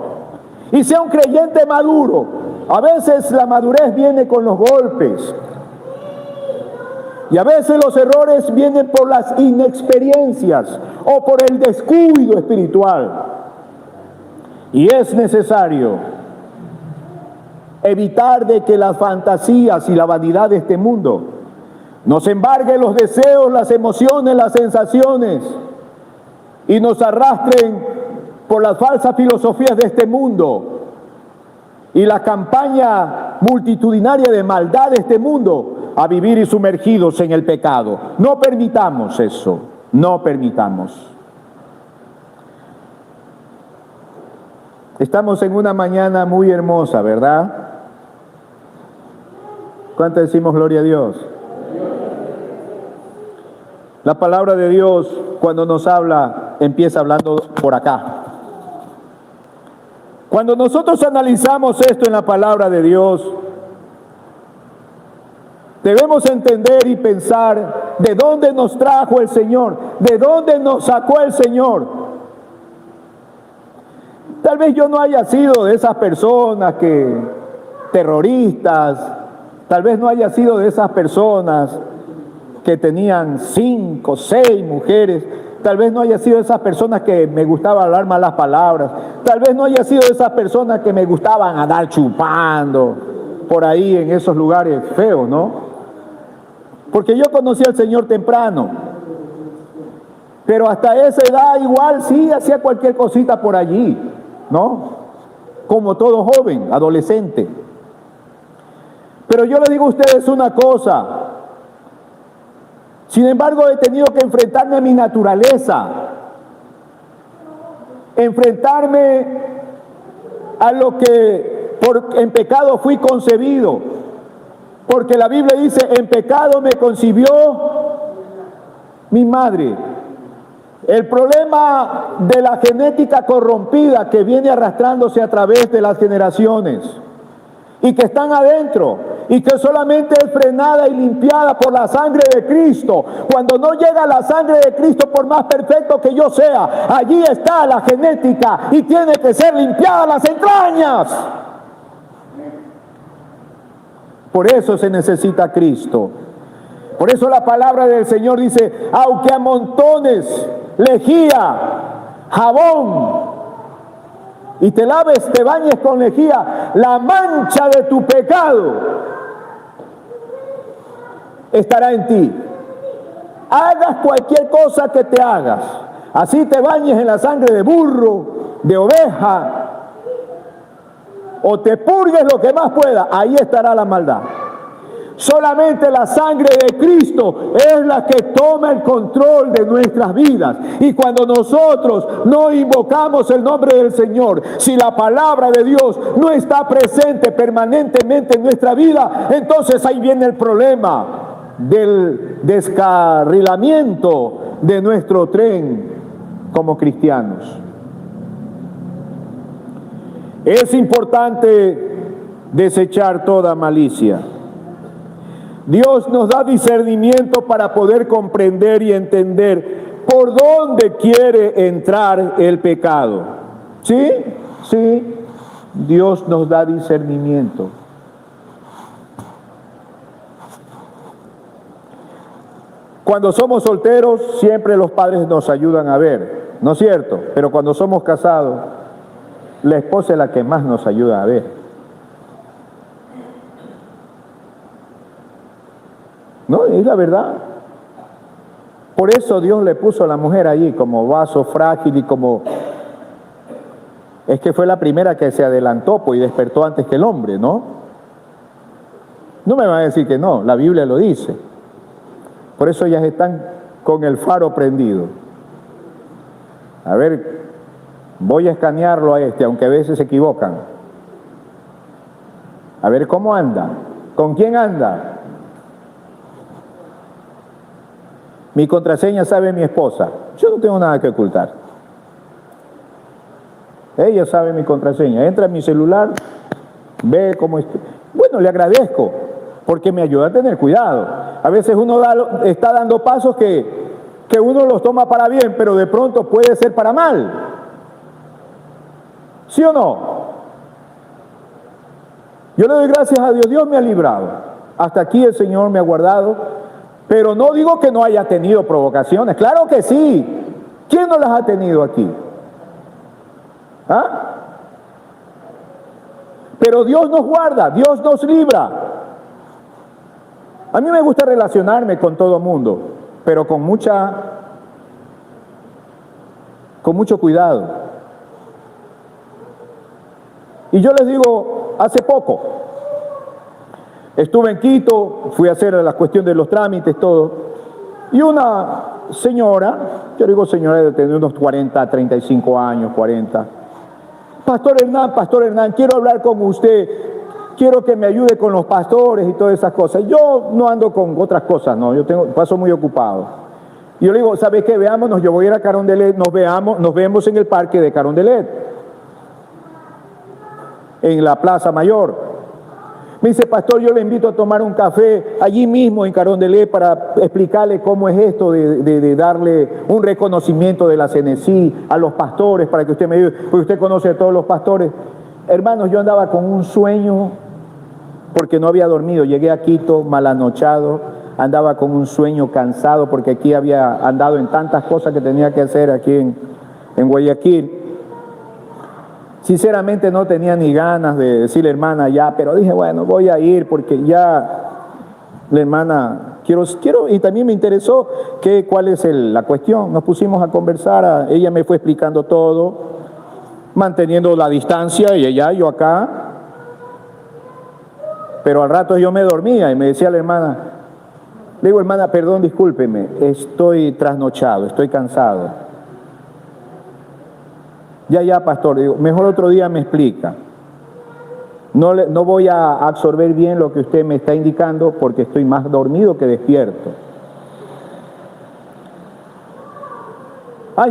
[SPEAKER 1] y sea un creyente maduro. A veces la madurez viene con los golpes y a veces los errores vienen por las inexperiencias o por el descuido espiritual. Y es necesario evitar de que las fantasías y la vanidad de este mundo nos embarguen los deseos, las emociones, las sensaciones y nos arrastren por las falsas filosofías de este mundo y la campaña multitudinaria de maldad de este mundo a vivir y sumergidos en el pecado. No permitamos eso, no permitamos. Estamos en una mañana muy hermosa, ¿verdad? ¿Cuánto decimos gloria a Dios? La palabra de Dios, cuando nos habla, empieza hablando por acá. Cuando nosotros analizamos esto en la palabra de Dios, debemos entender y pensar de dónde nos trajo el Señor, de dónde nos sacó el Señor. Tal vez yo no haya sido de esas personas terroristas, Tal vez no haya sido de esas personas que tenían 5, 6 mujeres. Tal vez no haya sido de esas personas que me gustaba hablar malas palabras. Tal vez no haya sido de esas personas que me gustaban andar chupando por ahí en esos lugares feos, ¿no? Porque yo conocí al Señor temprano. Pero hasta esa edad igual sí hacía cualquier cosita por allí, ¿no? Como todo joven, adolescente. Pero yo les digo a ustedes una cosa. Sin embargo, he tenido que enfrentarme a mi naturaleza. Enfrentarme a lo que en pecado fui concebido. Porque la Biblia dice, en pecado me concibió mi madre. El problema de la genética corrompida que viene arrastrándose a través de las generaciones y que están adentro y que solamente es frenada y limpiada por la sangre de Cristo. Cuando no llega la sangre de Cristo, por más perfecto que yo sea, allí está la genética y tiene que ser limpiada las entrañas. Por eso se necesita Cristo. Por eso la palabra del Señor dice, aunque amontones lejía, jabón, y te laves, te bañes con lejía, la mancha de tu pecado estará en ti. Hagas cualquier cosa que te hagas, así te bañes en la sangre de burro, de oveja, o te purgues lo que más pueda, ahí estará la maldad. Solamente la sangre de Cristo es la que toma el control de nuestras vidas. Y cuando nosotros no invocamos el nombre del Señor, si la palabra de Dios no está presente permanentemente en nuestra vida, entonces ahí viene el problema del descarrilamiento de nuestro tren como cristianos. Es importante desechar toda malicia. Dios nos da discernimiento para poder comprender y entender por dónde quiere entrar el pecado. ¿Sí? Sí. Dios nos da discernimiento. Cuando somos solteros, siempre los padres nos ayudan a ver, ¿no es cierto? Pero cuando somos casados, la esposa es la que más nos ayuda a ver. No, es la verdad. Por eso Dios le puso a la mujer allí como vaso frágil y como... Es que fue la primera que se adelantó pues, y despertó antes que el hombre, ¿no? No me van a decir que no, la Biblia lo dice. Por eso ellas están con el faro prendido. A ver, voy a escanearlo a este, aunque a veces se equivocan. A ver cómo anda, con quién anda. Mi contraseña sabe mi esposa. Yo no tengo nada que ocultar. Ella sabe mi contraseña. Entra en mi celular, ve cómo estoy. Bueno, le agradezco, porque me ayuda a tener cuidado. A veces uno está dando pasos que uno los toma para bien, pero de pronto puede ser para mal. ¿Sí o no? Yo le doy gracias a Dios. Dios me ha librado. Hasta aquí el Señor me ha guardado. Pero no digo que no haya tenido provocaciones. Claro que sí. ¿Quién no las ha tenido aquí? ¿Ah? Pero Dios nos guarda, Dios nos libra. A mí me gusta relacionarme con todo mundo, pero con mucho cuidado. Y yo les digo, hace poco, estuve en Quito, fui a hacer la cuestión de los trámites, todo, y una señora, yo digo señora de tener unos 40, 35 años, 40, Pastor Hernán, quiero hablar con usted, quiero que me ayude con los pastores y todas esas cosas. Yo no ando con otras cosas, no, paso muy ocupado. Y yo le digo, ¿sabe qué? Veámonos, yo voy a ir a Carondelet, nos vemos en el parque de Carondelet, en la Plaza Mayor. Me dice, pastor, yo le invito a tomar un café allí mismo en Carondelet para explicarle cómo es esto de darle un reconocimiento de la CNC a los pastores, para que usted me ayude, porque usted conoce a todos los pastores. Hermanos, yo andaba con un sueño porque no había dormido. Llegué a Quito malanochado, andaba con un sueño cansado porque aquí había andado en tantas cosas que tenía que hacer aquí en Guayaquil. Sinceramente no tenía ni ganas de decirle, hermana, ya, pero dije, bueno, voy a ir porque ya la hermana, quiero, y también me interesó cuál es la cuestión. Nos pusimos a conversar, ella me fue explicando todo, manteniendo la distancia, y ella, yo acá. Pero al rato yo me dormía y me decía la hermana, le digo, hermana, perdón, discúlpeme, estoy trasnochado, estoy cansado. Ya, pastor, digo, mejor otro día me explica. No voy a absorber bien lo que usted me está indicando porque estoy más dormido que despierto.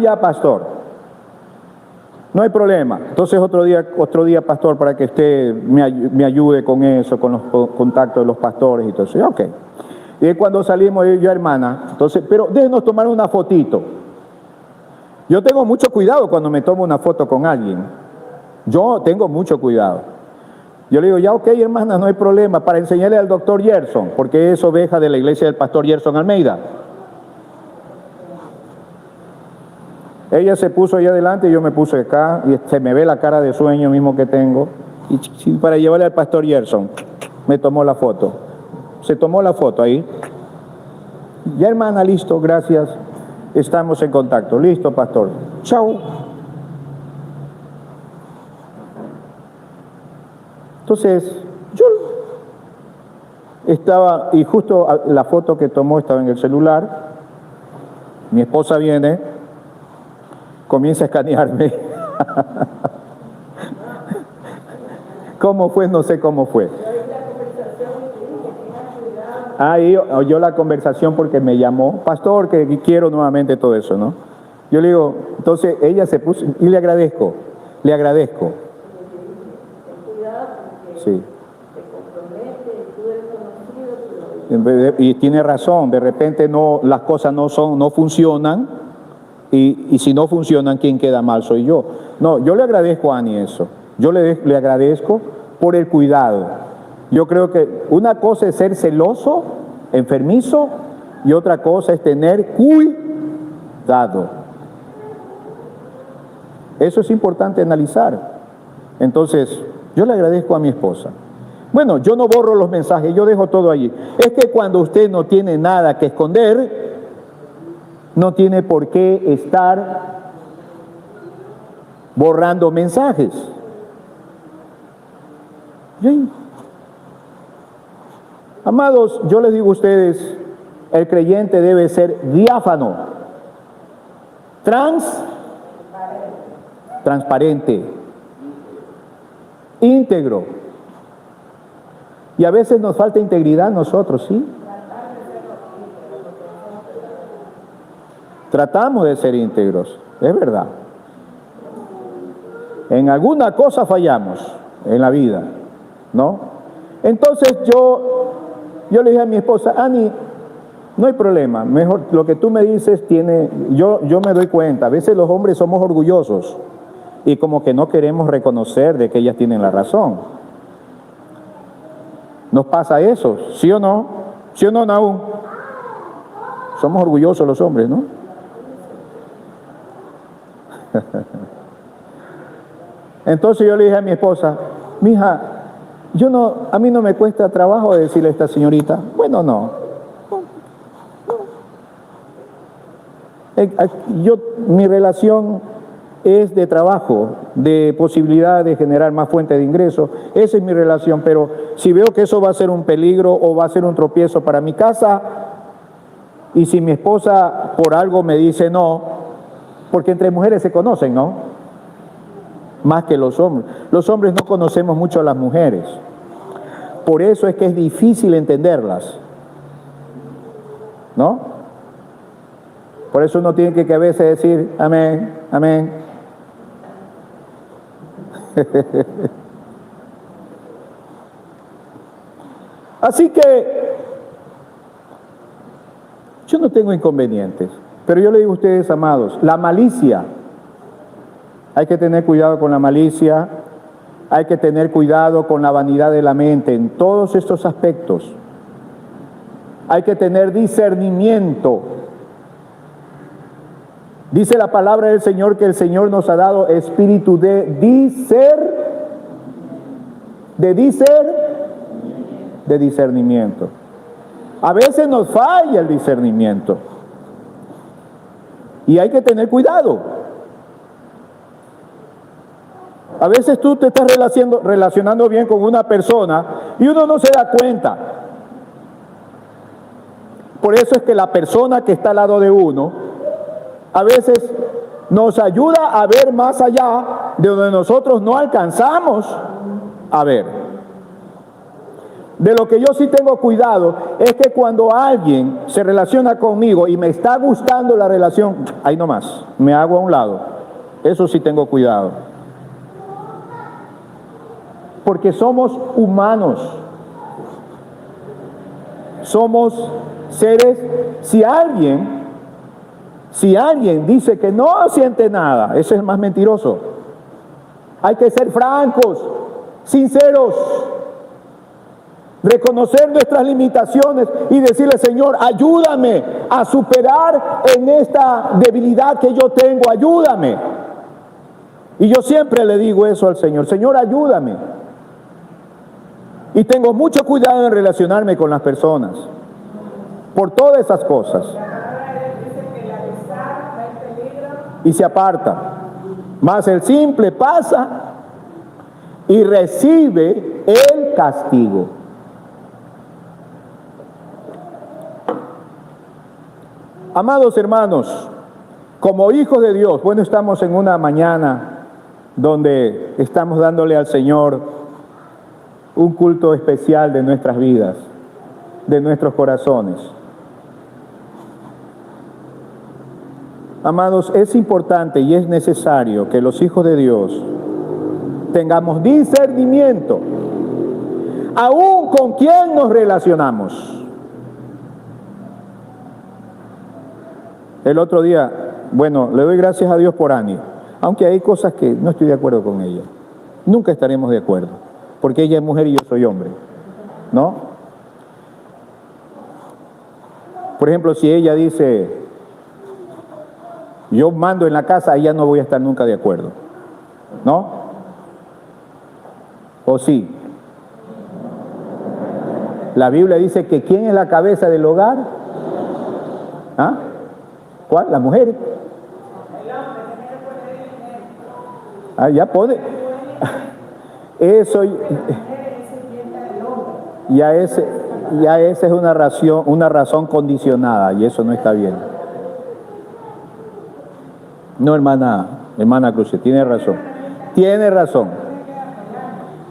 [SPEAKER 1] Ya, pastor. No hay problema. Entonces otro día, pastor, para que usted me ayude con eso, con los contactos de los pastores y todo eso. Ok. Y cuando salimos, yo, hermana, entonces, pero déjenos tomar una fotito. Yo tengo mucho cuidado cuando me tomo una foto con alguien. Yo tengo mucho cuidado. Yo le digo, ya, ok, hermana, no hay problema, para enseñarle al doctor Gerson, porque es oveja de la iglesia del pastor Gerson Almeida. Ella se puso ahí adelante y yo me puse acá, y se me ve la cara de sueño mismo que tengo. Y para llevarle al pastor Gerson, me tomó la foto. Se tomó la foto ahí. Ya, hermana, listo, gracias. Estamos en contacto. Listo, pastor. Chao. Entonces, yo estaba, y justo la foto que tomó estaba en el celular. Mi esposa viene, comienza a escanearme. ¿Cómo fue? No sé cómo fue. Oyó la conversación porque me llamó, pastor, que quiero nuevamente todo eso, ¿no? Yo le digo, entonces ella se puso, y le agradezco. Sí. Y tiene razón, de repente las cosas no funcionan, y si no funcionan, ¿quién queda mal? Soy yo. No, yo le agradezco a Ani eso. Yo le agradezco por el cuidado. Yo creo que una cosa es ser celoso, enfermizo, y otra cosa es tener cuidado. Eso es importante analizar. Entonces, yo le agradezco a mi esposa. Bueno, yo no borro los mensajes, yo dejo todo allí. Es que cuando usted no tiene nada que esconder, no tiene por qué estar borrando mensajes. ¿Sí? Amados, yo les digo a ustedes, el creyente debe ser diáfano, transparente, íntegro. Y a veces nos falta integridad a nosotros, ¿sí? Tratamos de ser íntegros, es verdad. En alguna cosa fallamos en la vida, ¿no? Entonces yo le dije a mi esposa, Ani, no hay problema, mejor lo que tú me dices yo me doy cuenta, a veces los hombres somos orgullosos y como que no queremos reconocer de que ellas tienen la razón. ¿Nos pasa eso? ¿Sí o no? ¿Sí o no, Naúm? Somos orgullosos los hombres, ¿no? Entonces yo le dije a mi esposa, mija, a mí no me cuesta trabajo decirle a esta señorita, bueno, no. Mi relación es de trabajo, de posibilidad de generar más fuentes de ingreso. Esa es mi relación, pero si veo que eso va a ser un peligro o va a ser un tropiezo para mi casa, y si mi esposa por algo me dice no, porque entre mujeres se conocen, ¿no? Más que los hombres. Los hombres no conocemos mucho a las mujeres. Por eso es que es difícil entenderlas, ¿no? Por eso uno tiene que a veces decir amén, amén. Así que yo no tengo inconvenientes, pero yo le digo a ustedes, amados, la malicia, hay que tener cuidado con la malicia, Hay que tener cuidado con la vanidad de la mente en todos estos aspectos. Hay que tener discernimiento. Dice la palabra del Señor que el Señor nos ha dado espíritu de discernimiento. A veces nos falla el discernimiento y hay que tener cuidado. A veces tú te estás relacionando bien con una persona y uno no se da cuenta. Por eso es que la persona que está al lado de uno a veces nos ayuda a ver más allá de donde nosotros no alcanzamos a ver. De lo que yo sí tengo cuidado es que cuando alguien se relaciona conmigo y me está gustando la relación, ahí nomás, me hago a un lado. Eso sí tengo cuidado. Porque somos humanos. Somos seres. Si alguien dice que no siente nada, ese es el más mentiroso. Hay que ser francos, sinceros, reconocer nuestras limitaciones y decirle: Señor, ayúdame a superar en esta debilidad que yo tengo, ayúdame. Y yo siempre le digo eso al Señor: Señor, ayúdame. Y tengo mucho cuidado en relacionarme con las personas por todas esas cosas. Y se aparta. Mas el simple pasa y recibe el castigo. Amados hermanos, como hijos de Dios, bueno, estamos en una mañana donde estamos dándole al Señor un culto especial de nuestras vidas, de nuestros corazones. Amados, es importante y es necesario que los hijos de Dios tengamos discernimiento, aún con quien nos relacionamos. El otro día, bueno, le doy gracias a Dios por Ani, aunque hay cosas que no estoy de acuerdo con ella. Nunca estaremos de acuerdo, porque ella es mujer y yo soy hombre, ¿no? Por ejemplo, si ella dice: yo mando en la casa, ella no voy a estar nunca de acuerdo, ¿no? ¿O sí? La Biblia dice que ¿quién es la cabeza del hogar? ¿Ah? ¿Cuál? ¿La mujer? Ah, ya puede. Eso ya ese es una razón condicionada, y eso no está bien. No, hermana Cruz, tiene razón. Tiene razón.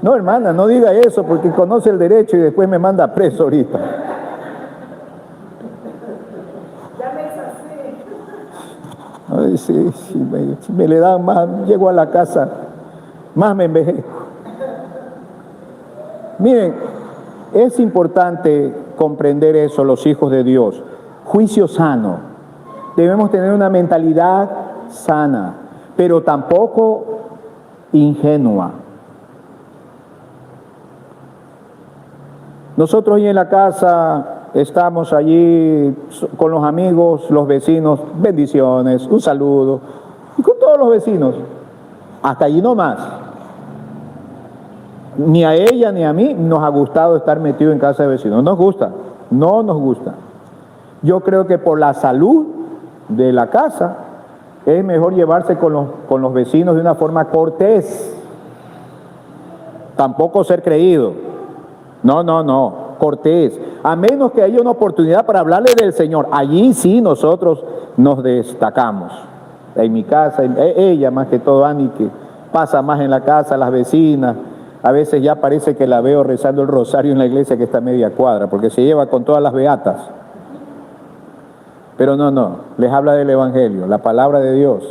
[SPEAKER 1] No, hermana, no diga eso, porque conoce el derecho y después me manda preso ahorita. Ay, sí, si me le dan más, llego a la casa, más me envejezco. Miren, es importante comprender eso, los hijos de Dios. Juicio sano. Debemos tener una mentalidad sana, pero tampoco ingenua. Nosotros hoy en la casa estamos allí con los amigos, los vecinos, bendiciones, un saludo, y con todos los vecinos, hasta allí no más. Ni a ella ni a mí nos ha gustado estar metido en casa de vecinos, no nos gusta. Yo creo que por la salud de la casa es mejor llevarse con los vecinos de una forma cortés, tampoco ser creído, no, cortés, a menos que haya una oportunidad para hablarle del Señor. Allí sí nosotros nos destacamos. En mi casa, ella más que todo, Ani, que pasa más en la casa, las vecinas, a veces ya parece que la veo rezando el rosario en la iglesia que está a media cuadra, porque se lleva con todas las beatas. Pero no, les habla del Evangelio, la palabra de Dios.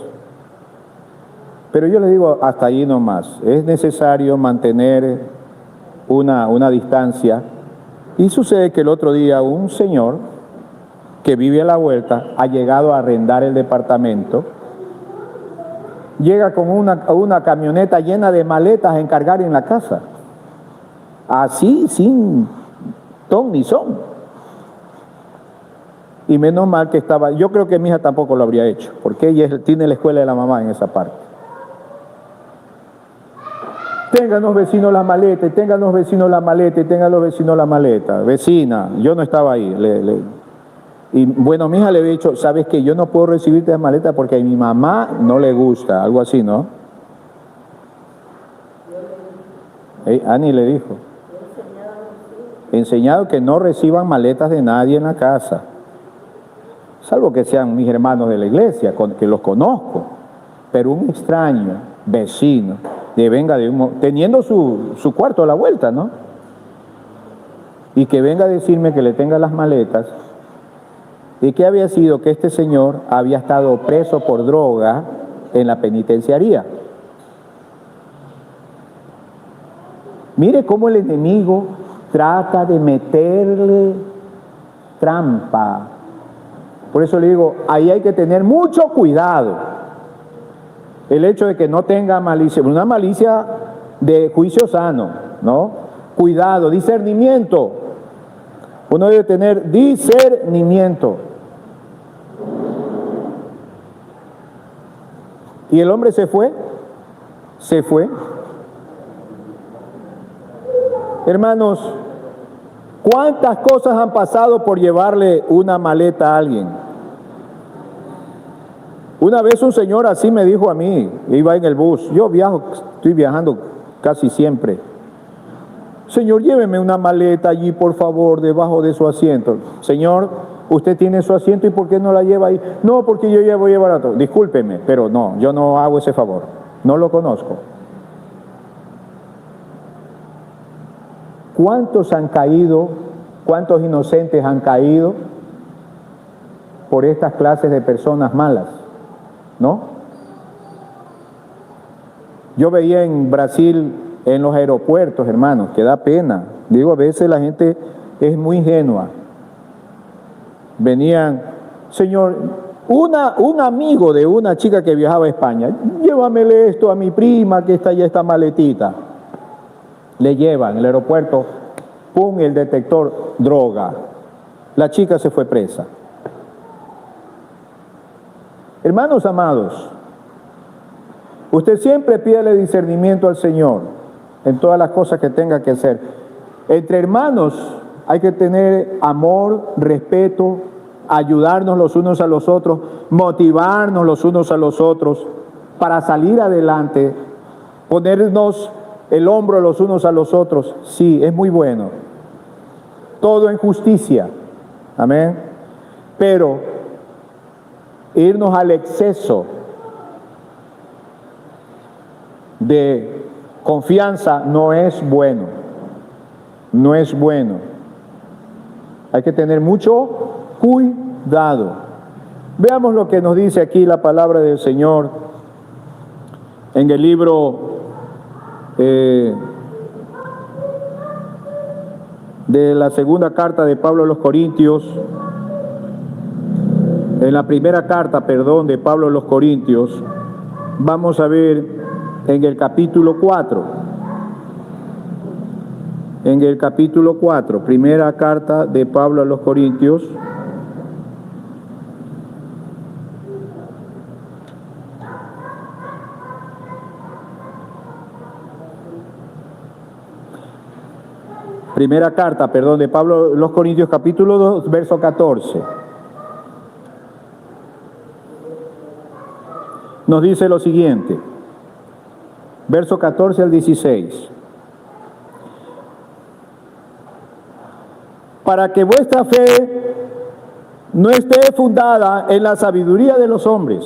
[SPEAKER 1] Pero yo les digo, hasta allí nomás. Es necesario mantener una distancia. Y sucede que el otro día un señor que vive a la vuelta ha llegado a arrendar el departamento llega con una camioneta llena de maletas a encargar en la casa. Así, sin ton ni son. Y menos mal que estaba, yo creo que mi hija tampoco lo habría hecho, porque ella tiene la escuela de la mamá en esa parte. Tengan los vecinos la maleta, tengan los vecinos la maleta, tengan los vecinos la maleta. Vecina, yo no estaba ahí. Y bueno, mi hija le había dicho, sabes que yo no puedo recibirte la maleta porque a mi mamá no le gusta, algo así, ¿no? Ani le dijo. Enseñado que no reciban maletas de nadie en la casa, salvo que sean mis hermanos de la iglesia, que los conozco, pero un extraño, vecino, que venga teniendo su cuarto a la vuelta, ¿no? Y que venga a decirme que le tenga las maletas. ¿Y qué había sido? Que este señor había estado preso por droga en la penitenciaría. Mire cómo el enemigo trata de meterle trampa. Por eso le digo, ahí hay que tener mucho cuidado. El hecho de que no tenga malicia, una malicia de juicio sano, ¿no? Cuidado, discernimiento. Uno debe tener discernimiento. ¿Y el hombre se fue? Se fue. Hermanos, ¿cuántas cosas han pasado por llevarle una maleta a alguien? Una vez un señor así me dijo a mí, iba en el bus, yo estoy viajando casi siempre. Señor, lléveme una maleta allí, por favor, debajo de su asiento. Señor, usted tiene su asiento, ¿y por qué no la lleva ahí? No, porque yo ya voy a llevar a otro. Discúlpeme, pero no, yo no hago ese favor. No lo conozco. ¿Cuántos han caído? ¿Cuántos inocentes han caído por estas clases de personas malas? ¿No? Yo veía en Brasil, en los aeropuertos, hermanos, que da pena. Digo, a veces la gente es muy ingenua. Venían, señor, un amigo de una chica que viajaba a España, llévamele esto a mi prima que está allá, esta maletita. Le llevan el aeropuerto, pum, el detector, droga. La chica se fue presa. Hermanos amados, usted siempre pídele discernimiento al Señor en todas las cosas que tenga que hacer. Entre hermanos hay que tener amor, respeto, ayudarnos los unos a los otros, motivarnos los unos a los otros para salir adelante, ponernos el hombro los unos a los otros. Sí, es muy bueno. Todo en justicia. Amén. Pero irnos al exceso de confianza no es bueno. No es bueno. Hay que tener mucho cuidado. Veamos lo que nos dice aquí la palabra del Señor en el libro de la segunda carta de Pablo a los Corintios. En la primera carta, de Pablo a los Corintios, vamos a ver en el capítulo 4. En el capítulo 4, primera carta de Pablo a los Corintios. Primera carta, de Pablo a los Corintios, capítulo 2, verso 14. Nos dice lo siguiente, verso 14 al 16. Para que vuestra fe no esté fundada en la sabiduría de los hombres,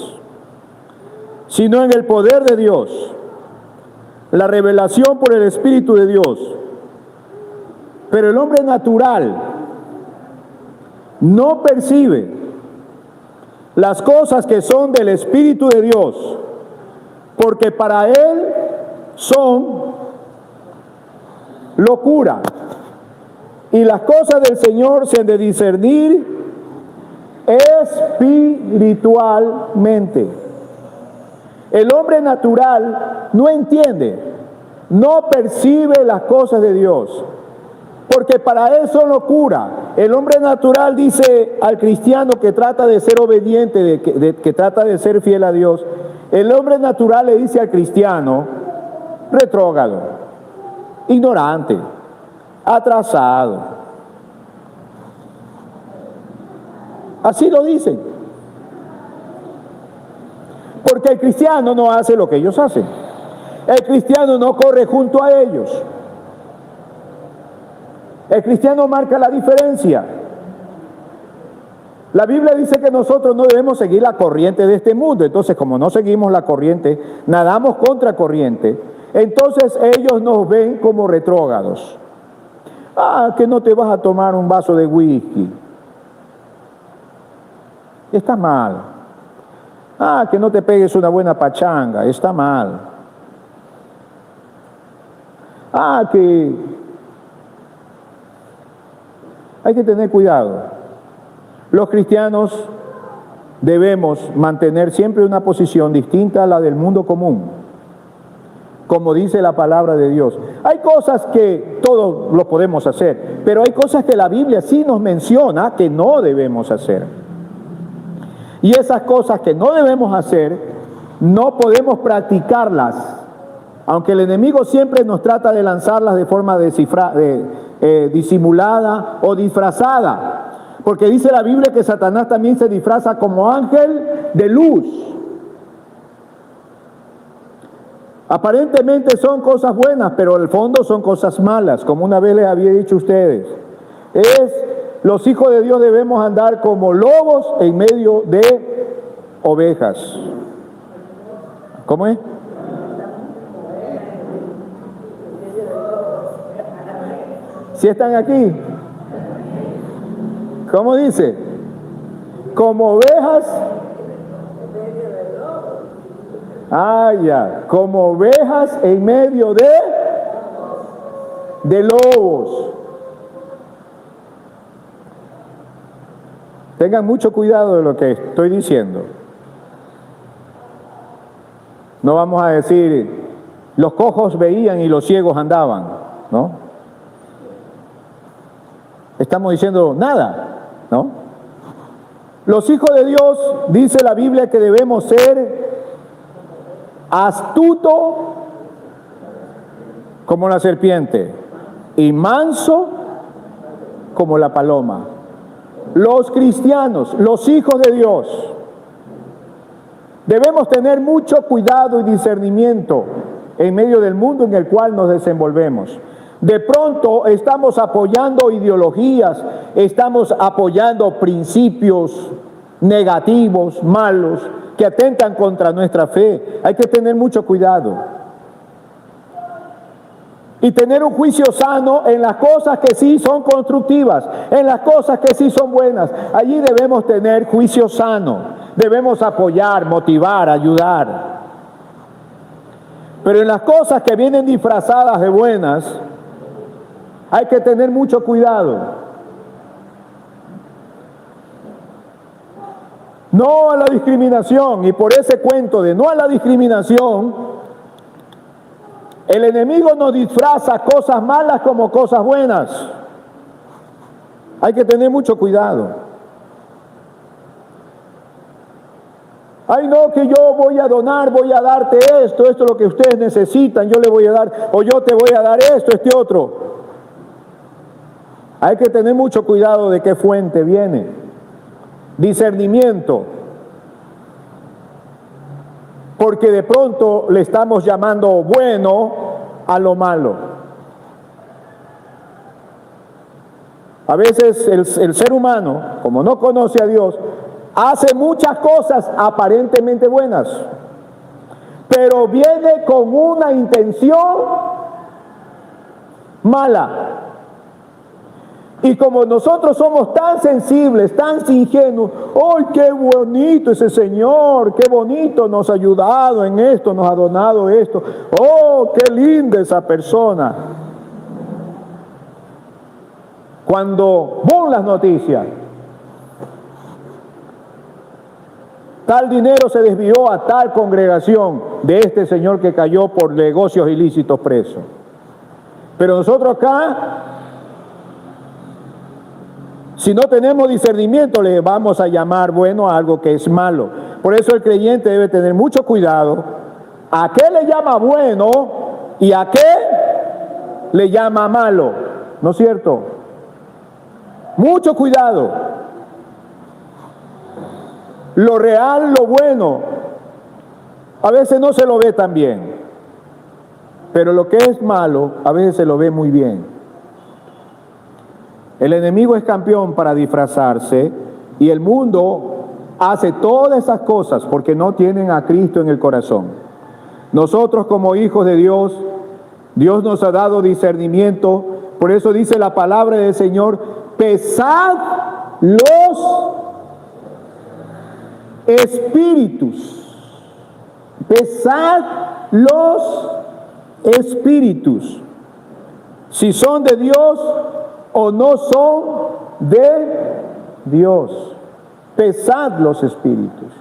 [SPEAKER 1] sino en el poder de Dios, la revelación por el Espíritu de Dios. Pero el hombre natural no percibe las cosas que son del Espíritu de Dios, porque para él son locura, y las cosas del Señor se han de discernir espiritualmente. El hombre natural no entiende, no percibe las cosas de Dios, porque para él son locura. El hombre natural dice al cristiano que trata de ser obediente, que trata de ser fiel a Dios, el hombre natural le dice al cristiano, retrógrado, ignorante, atrasado. Así lo dicen. Porque el cristiano no hace lo que ellos hacen. El cristiano no corre junto a ellos. El cristiano marca la diferencia. La Biblia dice que nosotros no debemos seguir la corriente de este mundo. Entonces, como no seguimos la corriente, nadamos contra corriente. Entonces ellos nos ven como retrógrados. Ah, que no te vas a tomar un vaso de whisky. Está mal. Ah, que no te pegues una buena pachanga. Está mal. Ah, que hay que tener cuidado. Los cristianos debemos mantener siempre una posición distinta a la del mundo común, como dice la palabra de Dios. Hay cosas que todos lo podemos hacer, pero hay cosas que la Biblia sí nos menciona que no debemos hacer. Y esas cosas que no debemos hacer, no podemos practicarlas, aunque el enemigo siempre nos trata de lanzarlas de forma disimulada o disfrazada. Porque dice la Biblia que Satanás también se disfraza como ángel de luz. Aparentemente son cosas buenas, pero en el fondo son cosas malas, como una vez les había dicho a ustedes. Los hijos de Dios debemos andar como lobos en medio de ovejas. ¿Cómo es? ¿Sí están aquí? ¿Cómo dice? Como ovejas. Ah, ya. Como ovejas en medio de lobos. Tengan mucho cuidado de lo que estoy diciendo. No vamos a decir, los cojos veían y los ciegos andaban, ¿no? Estamos diciendo nada, ¿no? Los hijos de Dios, dice la Biblia, que debemos ser astuto como la serpiente y manso como la paloma. Los cristianos, los hijos de Dios, debemos tener mucho cuidado y discernimiento en medio del mundo en el cual nos desenvolvemos. De pronto estamos apoyando ideologías, estamos apoyando principios negativos, malos, que atentan contra nuestra fe. Hay que tener mucho cuidado. Y tener un juicio sano en las cosas que sí son constructivas, en las cosas que sí son buenas. Allí debemos tener juicio sano. Debemos apoyar, motivar, ayudar. Pero en las cosas que vienen disfrazadas de buenas, hay que tener mucho cuidado. No a la discriminación. Y por ese cuento de no a la discriminación, el enemigo nos disfraza cosas malas como cosas buenas. Hay que tener mucho cuidado. Ay, no, que yo voy a donar, voy a darte esto es lo que ustedes necesitan, yo le voy a dar, o yo te voy a dar esto, este otro. Hay que tener mucho cuidado de qué fuente viene. Discernimiento. Porque de pronto le estamos llamando bueno a lo malo. A veces el ser humano, como no conoce a Dios, hace muchas cosas aparentemente buenas, pero viene con una intención mala. Y como nosotros somos tan sensibles, tan ingenuos, ¡ay, qué bonito ese Señor! ¡Qué bonito nos ha ayudado en esto, nos ha donado esto! ¡Oh, qué linda esa persona! Cuando ¡bum! Las noticias. Tal dinero se desvió a tal congregación de este señor que cayó por negocios ilícitos preso. Pero nosotros acá, si no tenemos discernimiento, le vamos a llamar bueno a algo que es malo. Por eso el creyente debe tener mucho cuidado a qué le llama bueno y a qué le llama malo. ¿No es cierto? Mucho cuidado. Lo real, lo bueno, a veces no se lo ve tan bien, pero lo que es malo, a veces se lo ve muy bien. El enemigo es campeón para disfrazarse y el mundo hace todas esas cosas porque no tienen a Cristo en el corazón. Nosotros como hijos de Dios, Dios nos ha dado discernimiento, por eso dice la palabra del Señor, pesad los espíritus, pesad los espíritus, si son de Dios o no son de Dios. Pesad los espíritus.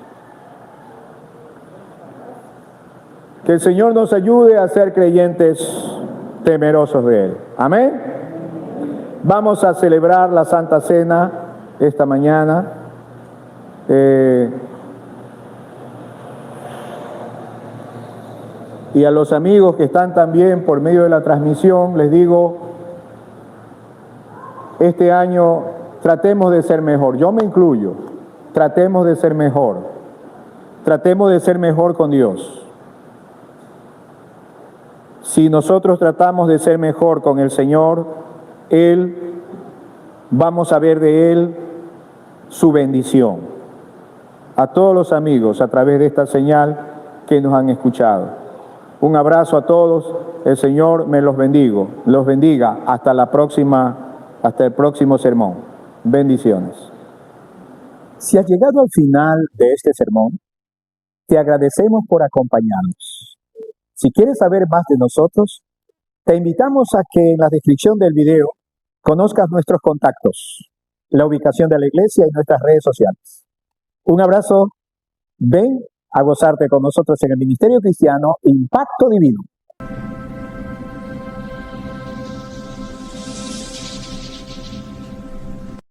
[SPEAKER 1] Que el Señor nos ayude a ser creyentes temerosos de Él. Amén. Vamos a celebrar la Santa Cena esta mañana. Y a los amigos que están también por medio de la transmisión, les digo, este año tratemos de ser mejor. Yo me incluyo. Tratemos de ser mejor. Tratemos de ser mejor con Dios. Si nosotros tratamos de ser mejor con el Señor, vamos a ver de Él su bendición. A todos los amigos a través de esta señal que nos han escuchado. Un abrazo a todos, el Señor me los bendiga hasta el próximo sermón. Bendiciones. Si has llegado al final de este sermón, te agradecemos por acompañarnos. Si quieres saber más de nosotros, te invitamos a que en la descripción del video conozcas nuestros contactos, la ubicación de la iglesia y nuestras redes sociales. Un abrazo, ven a gozarte con nosotros en el Ministerio Cristiano Impacto Divino.